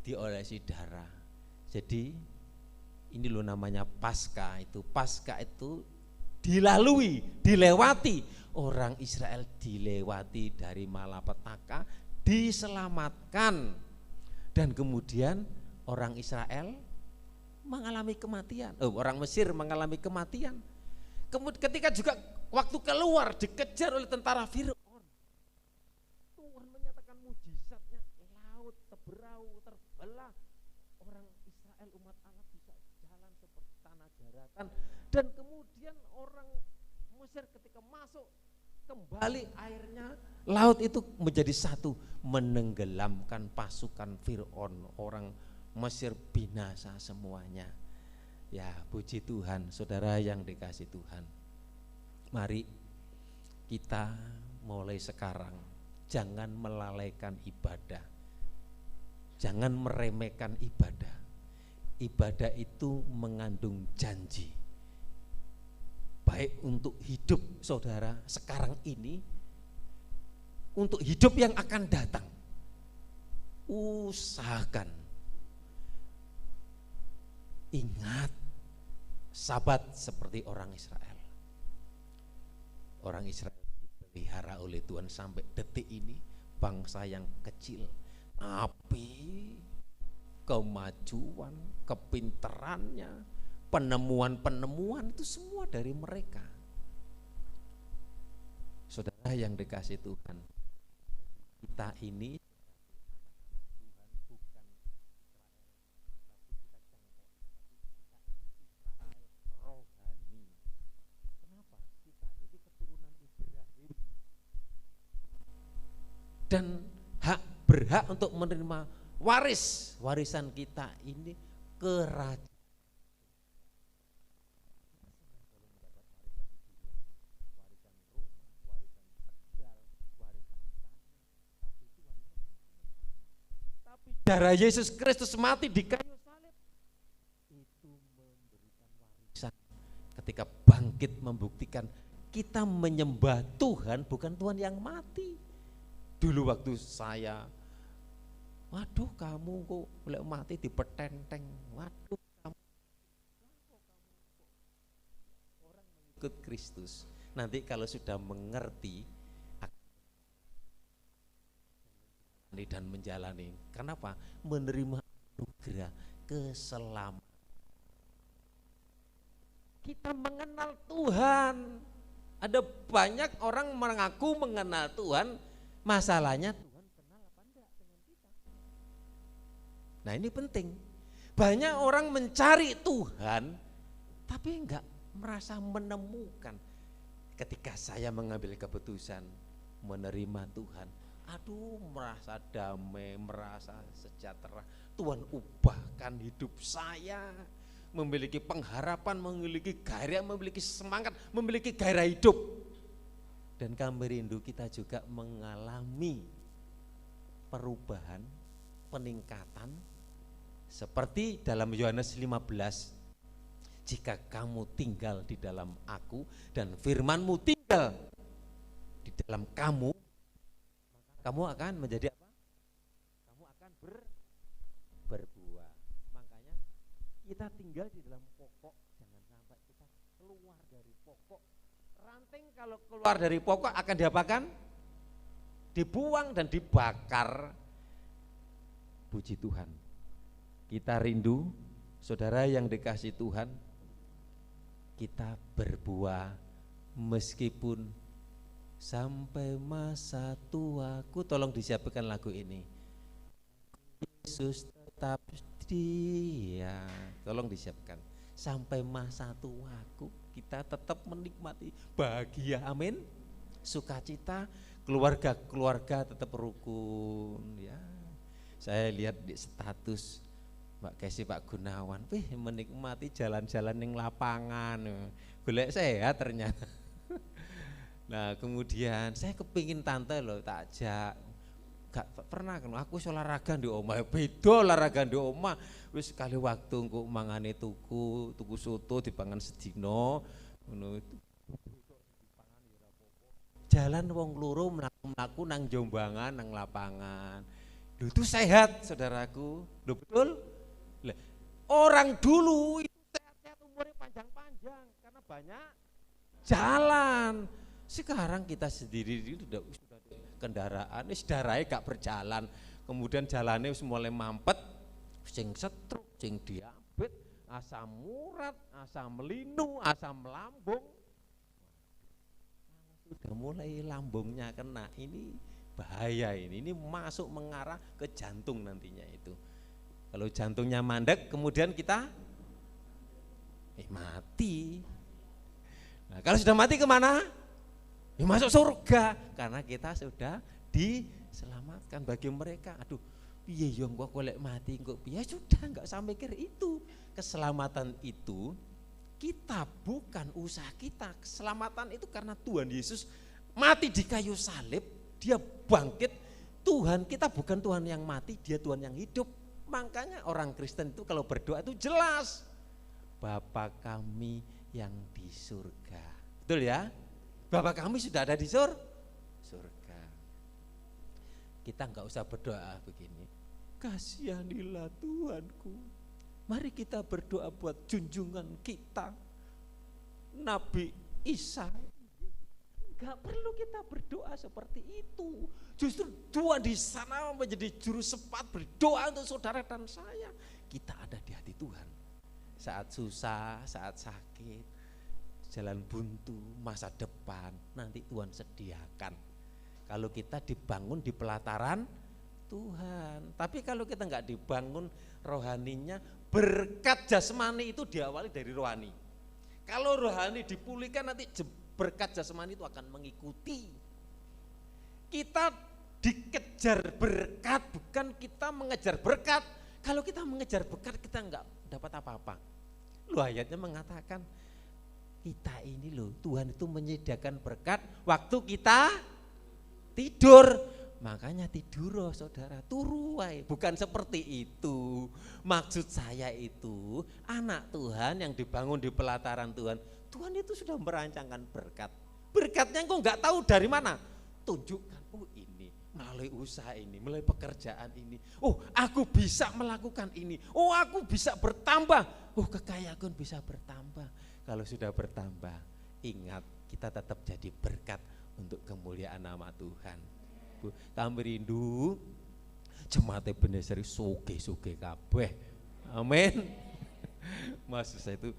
diolesi darah. Jadi ini loh namanya Paskah itu. Paskah itu dilalui, dilewati. Orang Israel dilewati dari malapetaka, diselamatkan. Dan kemudian orang Israel mengalami kematian. Orang Mesir mengalami kematian. Kemudian ketika juga waktu keluar dikejar oleh tentara Fir'aun, Tuhan menyatakan mujizatnya, laut terberau, terbelah. Orang Israel, umat Allah bisa jalan seperti tanah daratan. Dan kemudian orang Mesir ketika masuk, kembali airnya, laut itu menjadi satu, menenggelamkan pasukan Fir'aun. Orang Mesir binasa semuanya. Ya, puji Tuhan, saudara yang dikasih Tuhan. Mari kita mulai sekarang jangan melalaikan ibadah. Jangan meremehkan ibadah. Ibadah itu mengandung janji. Baik untuk hidup saudara sekarang ini, untuk hidup yang akan datang. Usahakan. Ingat, sabat seperti orang Israel. Orang Israel dipelihara oleh Tuhan sampai detik ini, bangsa yang kecil, tapi kemajuan, kepinterannya, penemuan-penemuan itu semua dari mereka. Saudara yang dikasih Tuhan, kita ini bukan rohani. Kenapa? Kita ini keturunan Ibrahim dan berhak untuk menerima warisan kita ini kerajaan. Darah Yesus Kristus mati di kayu salib itu memberikan warisan. Ketika bangkit membuktikan kita menyembah Tuhan, bukan Tuhan yang mati. Dulu waktu saya, waduh kamu kok boleh mati di petenteng, waduh kamu orang mengikut Kristus. Nanti kalau sudah mengerti dan menjalani, kenapa? Menerima anugerah keselamatan. Kita mengenal Tuhan. Ada banyak orang mengaku mengenal Tuhan, masalahnya Tuhan kenal apa enggak dengan kita. Nah ini penting. Banyak orang mencari Tuhan, tapi enggak merasa menemukan. Ketika saya mengambil keputusan menerima Tuhan, aduh merasa damai, merasa sejahtera. Tuhan ubahkan hidup saya, memiliki pengharapan, memiliki gairah, memiliki semangat, memiliki gairah hidup. Dan kami rindu kita juga mengalami perubahan, peningkatan seperti dalam Yohanes 15. Jika kamu tinggal di dalam aku dan firman-Mu tinggal di dalam kamu, kamu akan menjadi apa? Kamu akan berbuah. Makanya kita tinggal di dalam pokok, jangan sampai kita keluar dari pokok. Ranting kalau keluar dari pokok akan diapakan? Dibuang dan dibakar. Puji Tuhan. Kita rindu, saudara yang dikasihi Tuhan, kita berbuah meskipun sampai masa tuaku. Tolong disiapkan lagu ini. Yesus tetap dia. Tolong disiapkan. Sampai masa tuaku kita tetap menikmati bahagia. Amin. Sukacita, keluarga tetap rukun ya. Saya lihat di status Mbak Kesi, Pak Gunawan, menikmati jalan-jalan yang lapangan. Golek sehat ternyata. Nah kemudian saya kepingin tante loh, tak ajak, gak pernah kan aku olahraga di omah, beda olahraga di omah, wis sekali waktu engko mangane tuku soto dipangan sedino, ngono itu. Jalan wong loro mlaku nang Jombangan nang lapangan, lho itu sehat saudaraku, lho betul. Orang dulu itu sehat-sehat umurnya panjang-panjang karena banyak jalan. Sekarang kita sendiri itu sudah kendaraan, darahnya gak berjalan, kemudian jalannya mulai mampet, sing stroke, sing diabetes, asam urat, asam linu, asam lambung. Sudah mulai lambungnya kena, ini bahaya ini masuk mengarah ke jantung nantinya itu. Kalau jantungnya mandek, kemudian kita mati. Nah kalau sudah mati kemana? Masuk surga karena kita sudah diselamatkan. Bagi mereka, aduh piye yo kok golek mati kok piye, sudah enggak usah mikir itu. Keselamatan itu kita bukan usaha kita. Keselamatan itu karena Tuhan Yesus mati di kayu salib, dia bangkit. Tuhan kita bukan Tuhan yang mati, dia Tuhan yang hidup. Makanya orang Kristen itu kalau berdoa itu jelas, Bapa kami yang di surga. Betul ya? Bapak kami sudah ada di surga. Kita enggak usah berdoa begini, kasihanilah Tuhanku. Mari kita berdoa buat junjungan kita Nabi Isa. Enggak perlu kita berdoa seperti itu. Justru Tuhan di sana menjadi juru sepat berdoa untuk saudara dan saya. Kita ada di hati Tuhan. Saat susah, saat sakit, jalan buntu, masa depan, nanti Tuhan sediakan. kalau kita dibangun di pelataran Tuhan. Tapi kalau kita nggak dibangun rohaninya, berkat jasmani itu diawali dari rohani. Kalau rohani dipulihkan, nanti berkat jasmani itu akan mengikuti. Kita dikejar berkat, bukan kita mengejar berkat. Kalau kita mengejar berkat, kita nggak dapat apa-apa. Loh, ayatnya mengatakan kita ini loh, Tuhan itu menyediakan berkat waktu kita tidur. Makanya tidur loh saudara, turu wae. Bukan seperti itu. Maksud saya itu anak Tuhan yang dibangun di pelataran Tuhan, Tuhan itu sudah merancangkan berkat. Berkatnya engkau nggak tahu dari mana. Tunjukkan, oh ini melalui usaha ini, melalui pekerjaan ini. Oh aku bisa melakukan ini. Oh aku bisa bertambah. Oh kekayaanku bisa bertambah. Kalau sudah bertambah, ingat kita tetap jadi berkat untuk kemuliaan nama Tuhan. Kami rindu jemaat Ebenezer sugih-sugih kabeh. Amin. Maksud saya itu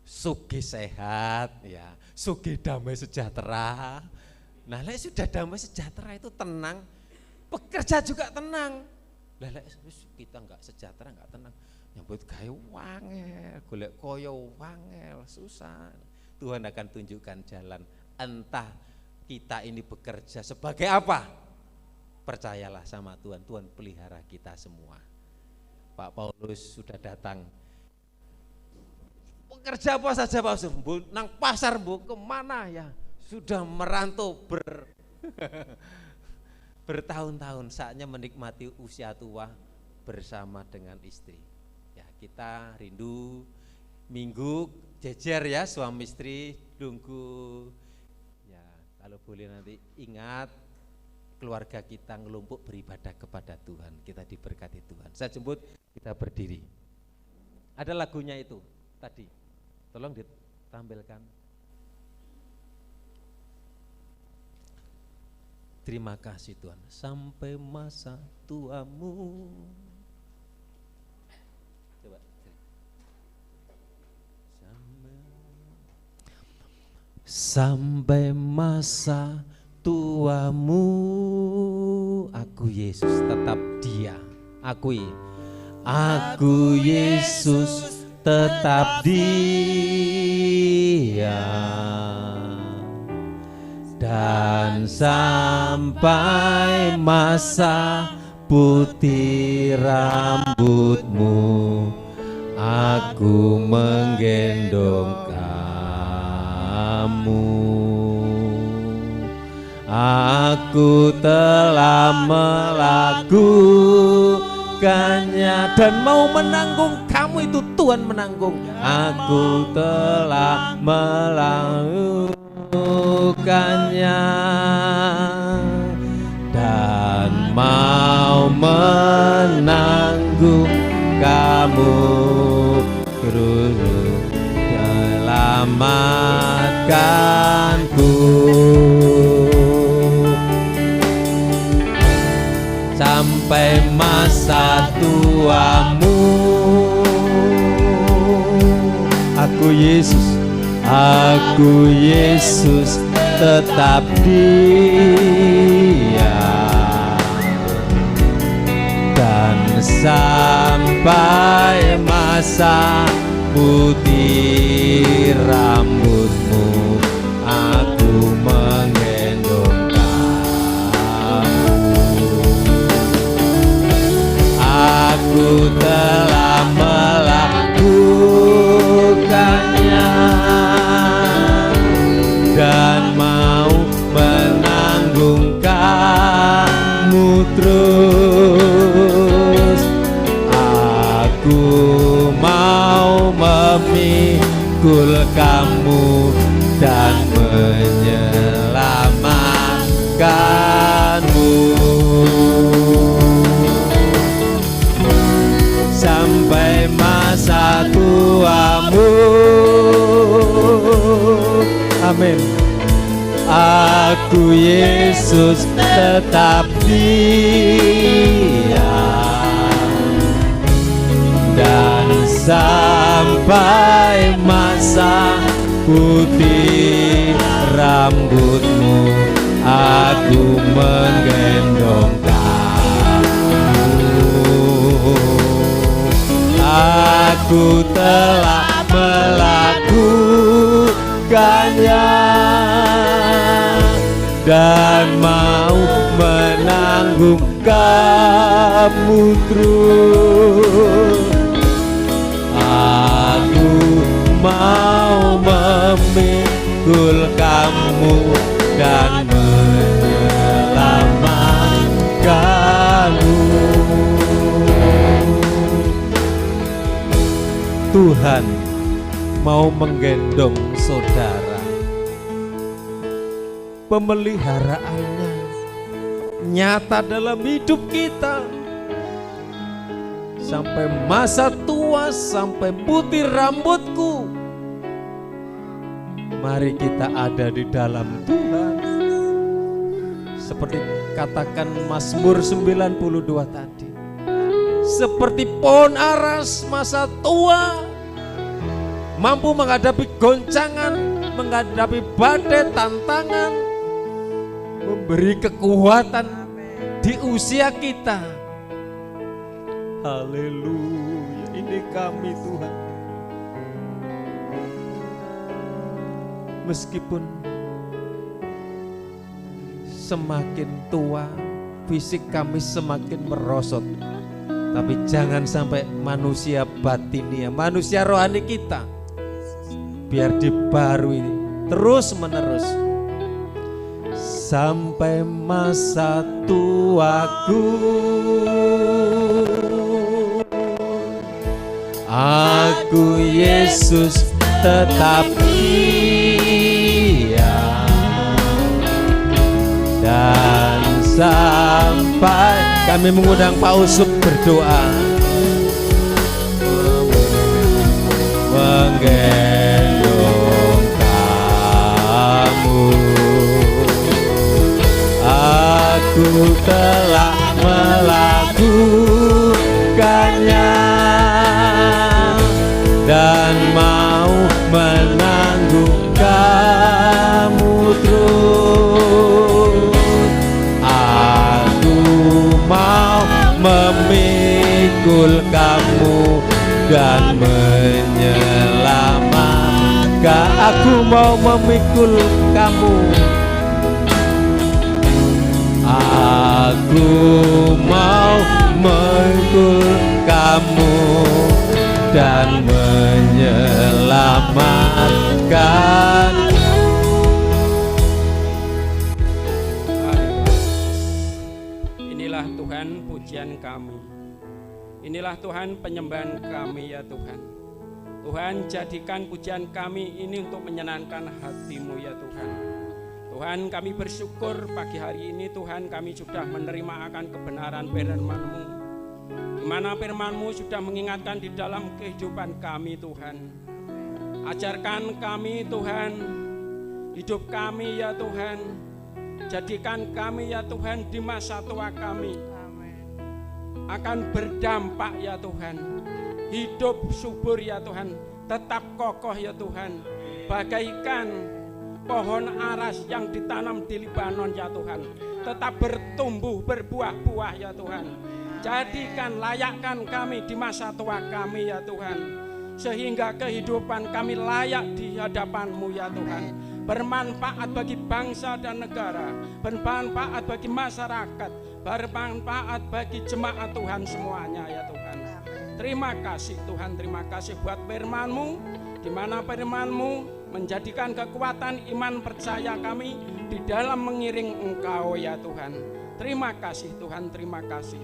sugih sehat ya, sugih damai sejahtera. Nah, lek sudah damai sejahtera itu tenang, pekerja juga tenang. Lah lek kita enggak sejahtera, enggak tenang, nyambut gawe wangel, golek koyo wangel, susah. Tuhan akan tunjukkan jalan. Entah kita ini bekerja sebagai apa, percayalah sama Tuhan, Tuhan pelihara kita semua. Pak Paulus sudah datang, bekerja apa saja Pak Paulus, nang pasar bu, kemana ya, sudah merantau bertahun-tahun, saatnya menikmati usia tua bersama dengan istri. Ya kita rindu minggu jejer ya suami istri nunggu. Ya kalau boleh nanti ingat keluarga kita ngelumpuk beribadah kepada Tuhan, kita diberkati Tuhan. Saya jemput kita berdiri. Ada lagunya itu tadi, tolong ditampilkan. Terima kasih Tuhan, sampai masa tuamu. Coba. Sampai masa tuamu, aku Yesus tetap dia. Aku Yesus tetap dia. Dan sampai masa putih rambutmu, aku menggendong kamu. Aku telah melakukannya dan mau menanggung. Kamu itu Tuhan menanggung. Aku telah melakukannya dan mau menanggung kamu. Guru selamatkanku sampai masa tuamu. Aku Yesus tetap dia. Dan sampai masa putih rambutmu, aku menggendong kamu. Aku telah melakukannya dan mau menanggung kamu terus. Aku mau memikul kamu dan menyelamatkanmu sampai masa tuamu. Amin. Aku Yesus tetap dia dan sampai masa putih rambutmu, aku menggendong kamu. Aku telah melakukannya dan mau menanggung kamu terus. Aku mau memikul kamu dan menyelamatkanmu. Tuhan mau menggendong saudara. Pemeliharaannya nyata dalam hidup kita sampai masa tua, sampai putih rambutku. Mari kita ada di dalam Tuhan. Seperti katakan Mazmur 92 tadi, seperti pohon aras masa tua, mampu menghadapi goncangan, menghadapi badai tantangan, memberi kekuatan di usia kita. Haleluya, ini kami Tuhan. Meskipun semakin tua, fisik kami semakin merosot, tapi jangan sampai manusia batinnya, manusia rohani kita biar dibarui terus menerus sampai masa tuaku. Aku Yesus tetap dia, dan sampai kami mengundang Pak Usup berdoa, menggendong kamu. Aku telah melakukannya dan mau menanggung kamu terus. Aku mau memikul kamu dan menyelamatkan. Aku mau memikul kamu. Aku mau memikul kamu dan menyelamatkan. Inilah Tuhan pujian kami. Inilah Tuhan penyembahan kami ya Tuhan. Tuhan, jadikan pujian kami ini untuk menyenangkan hati-Mu ya Tuhan. Tuhan, kami bersyukur pagi hari ini Tuhan kami sudah menerima akan kebenaran firman-Mu, di mana firman-Mu sudah mengingatkan di dalam kehidupan kami Tuhan. Ajarkan kami Tuhan, hidup kami ya Tuhan, jadikan kami ya Tuhan di masa tua kami akan berdampak ya Tuhan, hidup subur ya Tuhan, tetap kokoh ya Tuhan, bagaikan pohon aras yang ditanam di Libanon ya Tuhan, tetap bertumbuh berbuah-buah ya Tuhan. Jadikan layakkan kami di masa tua kami ya Tuhan, sehingga kehidupan kami layak di hadapan-Mu ya Tuhan, bermanfaat bagi bangsa dan negara, bermanfaat bagi masyarakat, bermanfaat bagi jemaat Tuhan semuanya ya Tuhan. Terima kasih Tuhan, terima kasih buat firman-Mu, di mana firman-Mu menjadikan kekuatan iman percaya kami di dalam mengiring Engkau ya Tuhan. Terima kasih Tuhan, terima kasih.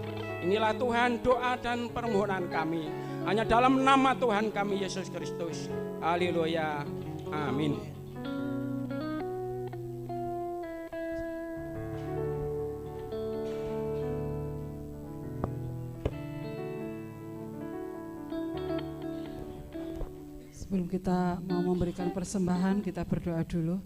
Inilah Tuhan doa dan permohonan kami, hanya dalam nama Tuhan kami Yesus Kristus. Haleluya, amin. Sebelum kita mau memberikan persembahan, kita berdoa dulu.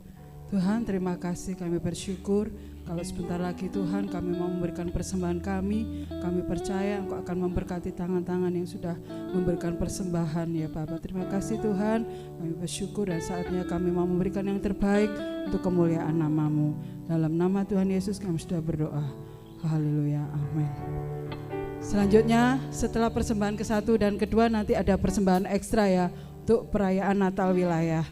Tuhan, terima kasih, kami bersyukur kalau sebentar lagi Tuhan kami mau memberikan persembahan kami percaya Engkau akan memberkati tangan-tangan yang sudah memberikan persembahan ya Bapa. Terima kasih Tuhan, kami bersyukur dan saatnya kami mau memberikan yang terbaik untuk kemuliaan nama-Mu. Dalam nama Tuhan Yesus kami sudah berdoa. Haleluya, amin. Selanjutnya setelah persembahan ke-1 dan ke-2 nanti ada persembahan ekstra ya untuk perayaan Natal wilayah.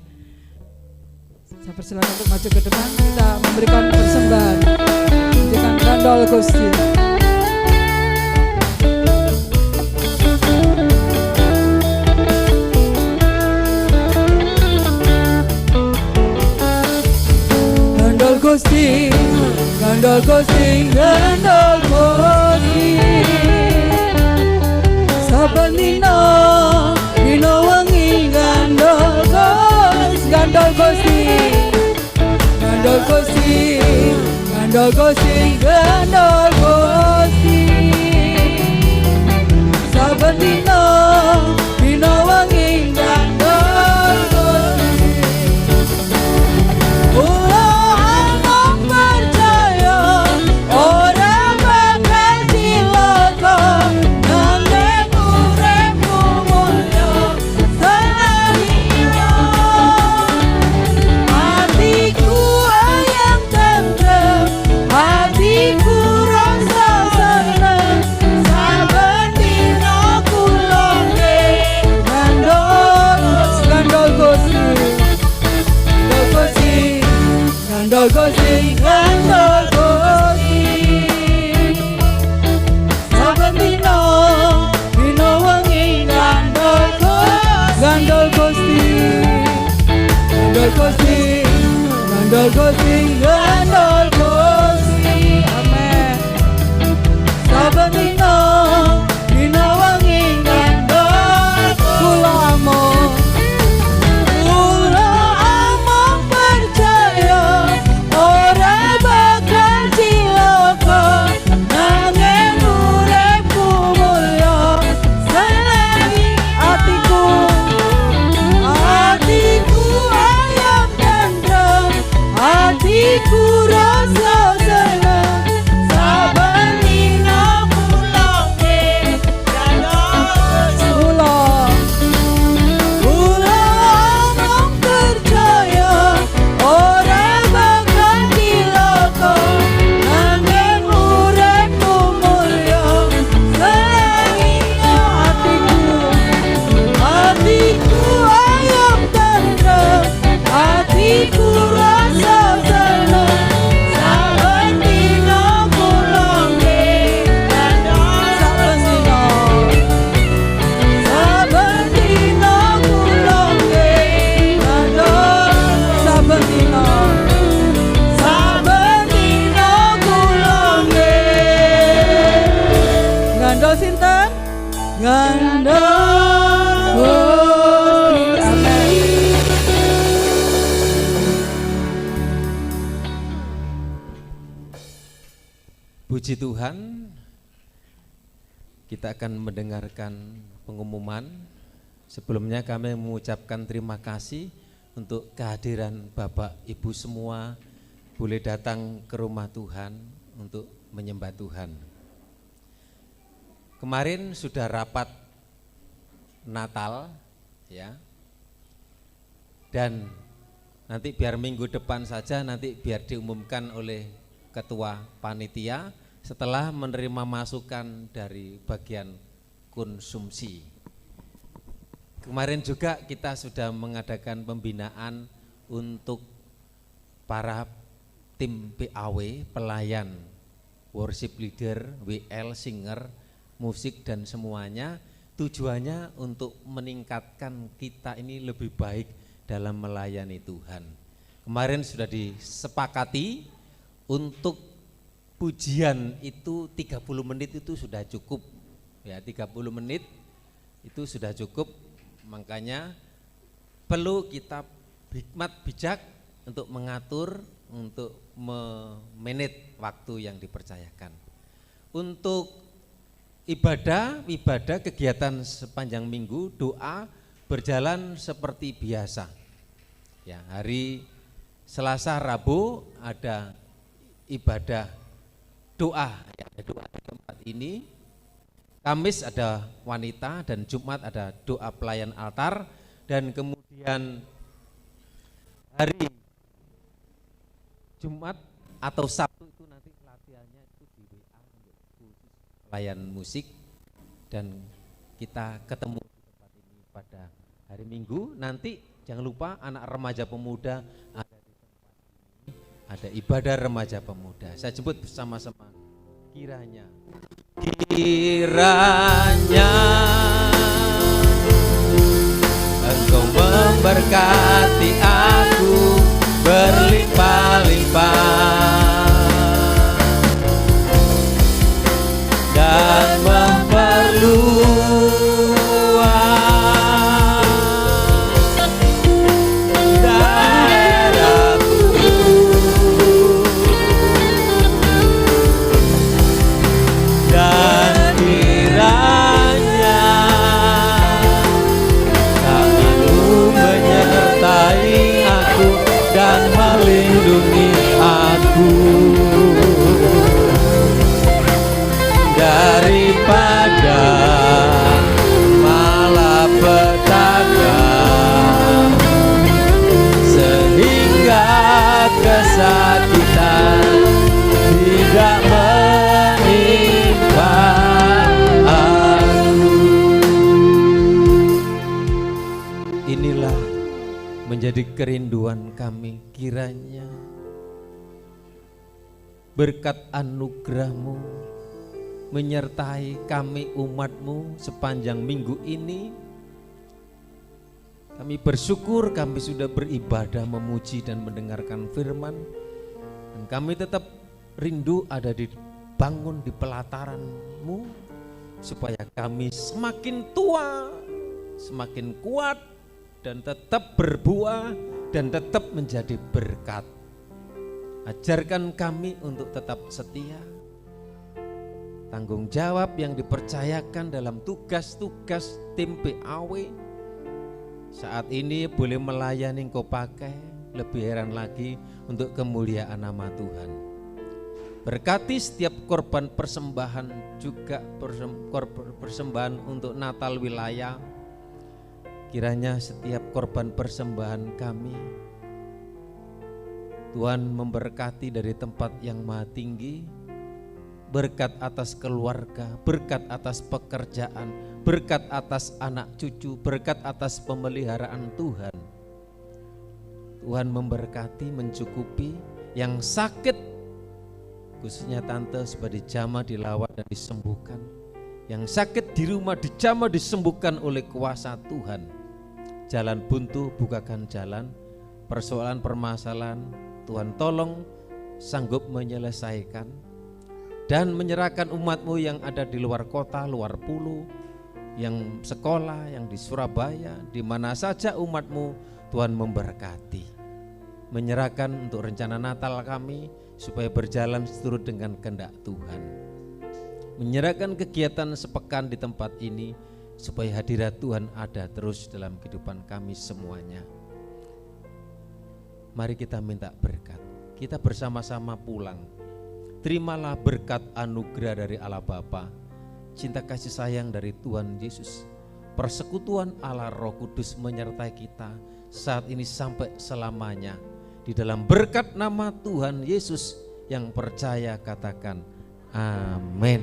Saya persilakan untuk maju ke depan, kita memberikan persembahan. Pujikan Gandol Gusti. Gandol Gusti, Gandol Gusti, Gandol Gusti. Saben dina dina wengi Gandol Gusti, Gandol Gusti. Gandol Gusti, Gandol Gusti, Gandol Gusti. Saben dina dina wengi Gandol Gusti. Amang percaya ora bakal cilaka, nanging uripmu mulya selamanya. Hatiku ayam tentrem, hatiku rasa seneng, saben dina kula Gandol Gusti, Gandol Gusti, Gandol Gusti. Saben dina dina wengi Gandol Gusti, Gandol Gusti, Gandol Gusti, Gandol Gusti, Gandol Gusti. Amin. Saben dina dina wengi Gandol kula amung. Kula amung percaya ora bakal cilaka, nanging uripku mulya selagi hatiku ayam tentrem, hatiku rasa seneng, saben dina kula amung percaya ora bakal cilaka, nanging uripku mulya selagi hatiku ayam tentrem, hatiku rasa seneng, saben dina kula saben dina kula saben dina kula Gandol sinten? Gandol Gusti. Amin. Puji Tuhan, kita akan mendengarkan pengumuman. Sebelumnya kami mengucapkan terima kasih untuk kehadiran Bapak Ibu semua boleh datang ke rumah Tuhan untuk menyembah Tuhan. Kemarin sudah rapat Natal ya. Dan nanti biar minggu depan saja, nanti biar diumumkan oleh ketua panitia setelah menerima masukan dari bagian konsumsi. Kemarin juga kita sudah mengadakan pembinaan untuk para tim PAW, pelayan, worship leader, WL, singer, musik dan semuanya. Tujuannya untuk meningkatkan kita ini lebih baik dalam melayani Tuhan. Kemarin sudah disepakati untuk pujian itu 30 menit itu sudah cukup. Ya, 30 menit itu sudah cukup. Makanya perlu kita hikmat bijak untuk mengatur, untuk memanage waktu yang dipercayakan. Untuk ibadah kegiatan sepanjang minggu, doa berjalan seperti biasa. Ya, hari Selasa, Rabu ada ibadah doa, ya, ada doa di tempat ini. Kamis ada wanita dan Jumat ada doa pelayan altar, dan kemudian hari Jumat atau Sabtu itu nanti latihannya itu di WA untuk khusus pelayan musik, dan kita ketemu di tempat ini pada hari Minggu. Nanti jangan lupa anak remaja pemuda ada di tempat ini, ada ibadah remaja pemuda. Saya jemput bersama-sama. Kiranya Engkau memberkati aku berlimpah-limpah dan memperluas daerahku, dan kiranya tangan-Mu menyertai aku dan melindungi aku daripada malapetaka, sehingga kesakitan tidak menimpa aku. Inilah menjadi kerinduan kami, kiranya berkat anugerah-Mu menyertai kami umat-Mu sepanjang minggu ini. Kami bersyukur kami sudah beribadah, memuji dan mendengarkan firman, dan kami tetap rindu ada dibangun di pelataran-Mu supaya kami semakin tua, semakin kuat, dan tetap berbuah dan tetap menjadi berkat. Ajarkan kami untuk tetap setia, tanggung jawab yang dipercayakan dalam tugas-tugas tim PAW saat ini boleh melayani Engkau pakai, lebih heran lagi untuk kemuliaan nama Tuhan. Berkati setiap korban persembahan, juga persembahan untuk Natal wilayah. Kiranya setiap korban persembahan kami Tuhan memberkati dari tempat yang maha tinggi, berkat atas keluarga, berkat atas pekerjaan, berkat atas anak cucu, berkat atas pemeliharaan Tuhan. Tuhan memberkati, mencukupi yang sakit, khususnya tante supaya dijamah, dilawat dan disembuhkan. Yang sakit di rumah dijamah, disembuhkan oleh kuasa Tuhan. Jalan buntu bukakan jalan, persoalan permasalahan Tuhan tolong sanggup menyelesaikan, dan menyerahkan umat-Mu yang ada di luar kota, luar pulau, yang sekolah, yang di Surabaya, di mana saja umat-Mu Tuhan memberkati. Menyerahkan untuk rencana Natal kami supaya berjalan seturut dengan kehendak Tuhan. Menyerahkan kegiatan sepekan di tempat ini supaya hadirat Tuhan ada terus dalam kehidupan kami semuanya. Mari kita minta berkat. Kita bersama-sama pulang. Terimalah berkat anugerah dari Allah Bapa, cinta kasih sayang dari Tuhan Yesus, persekutuan Allah Roh Kudus menyertai kita saat ini sampai selamanya. Di dalam berkat nama Tuhan Yesus yang percaya katakan amin.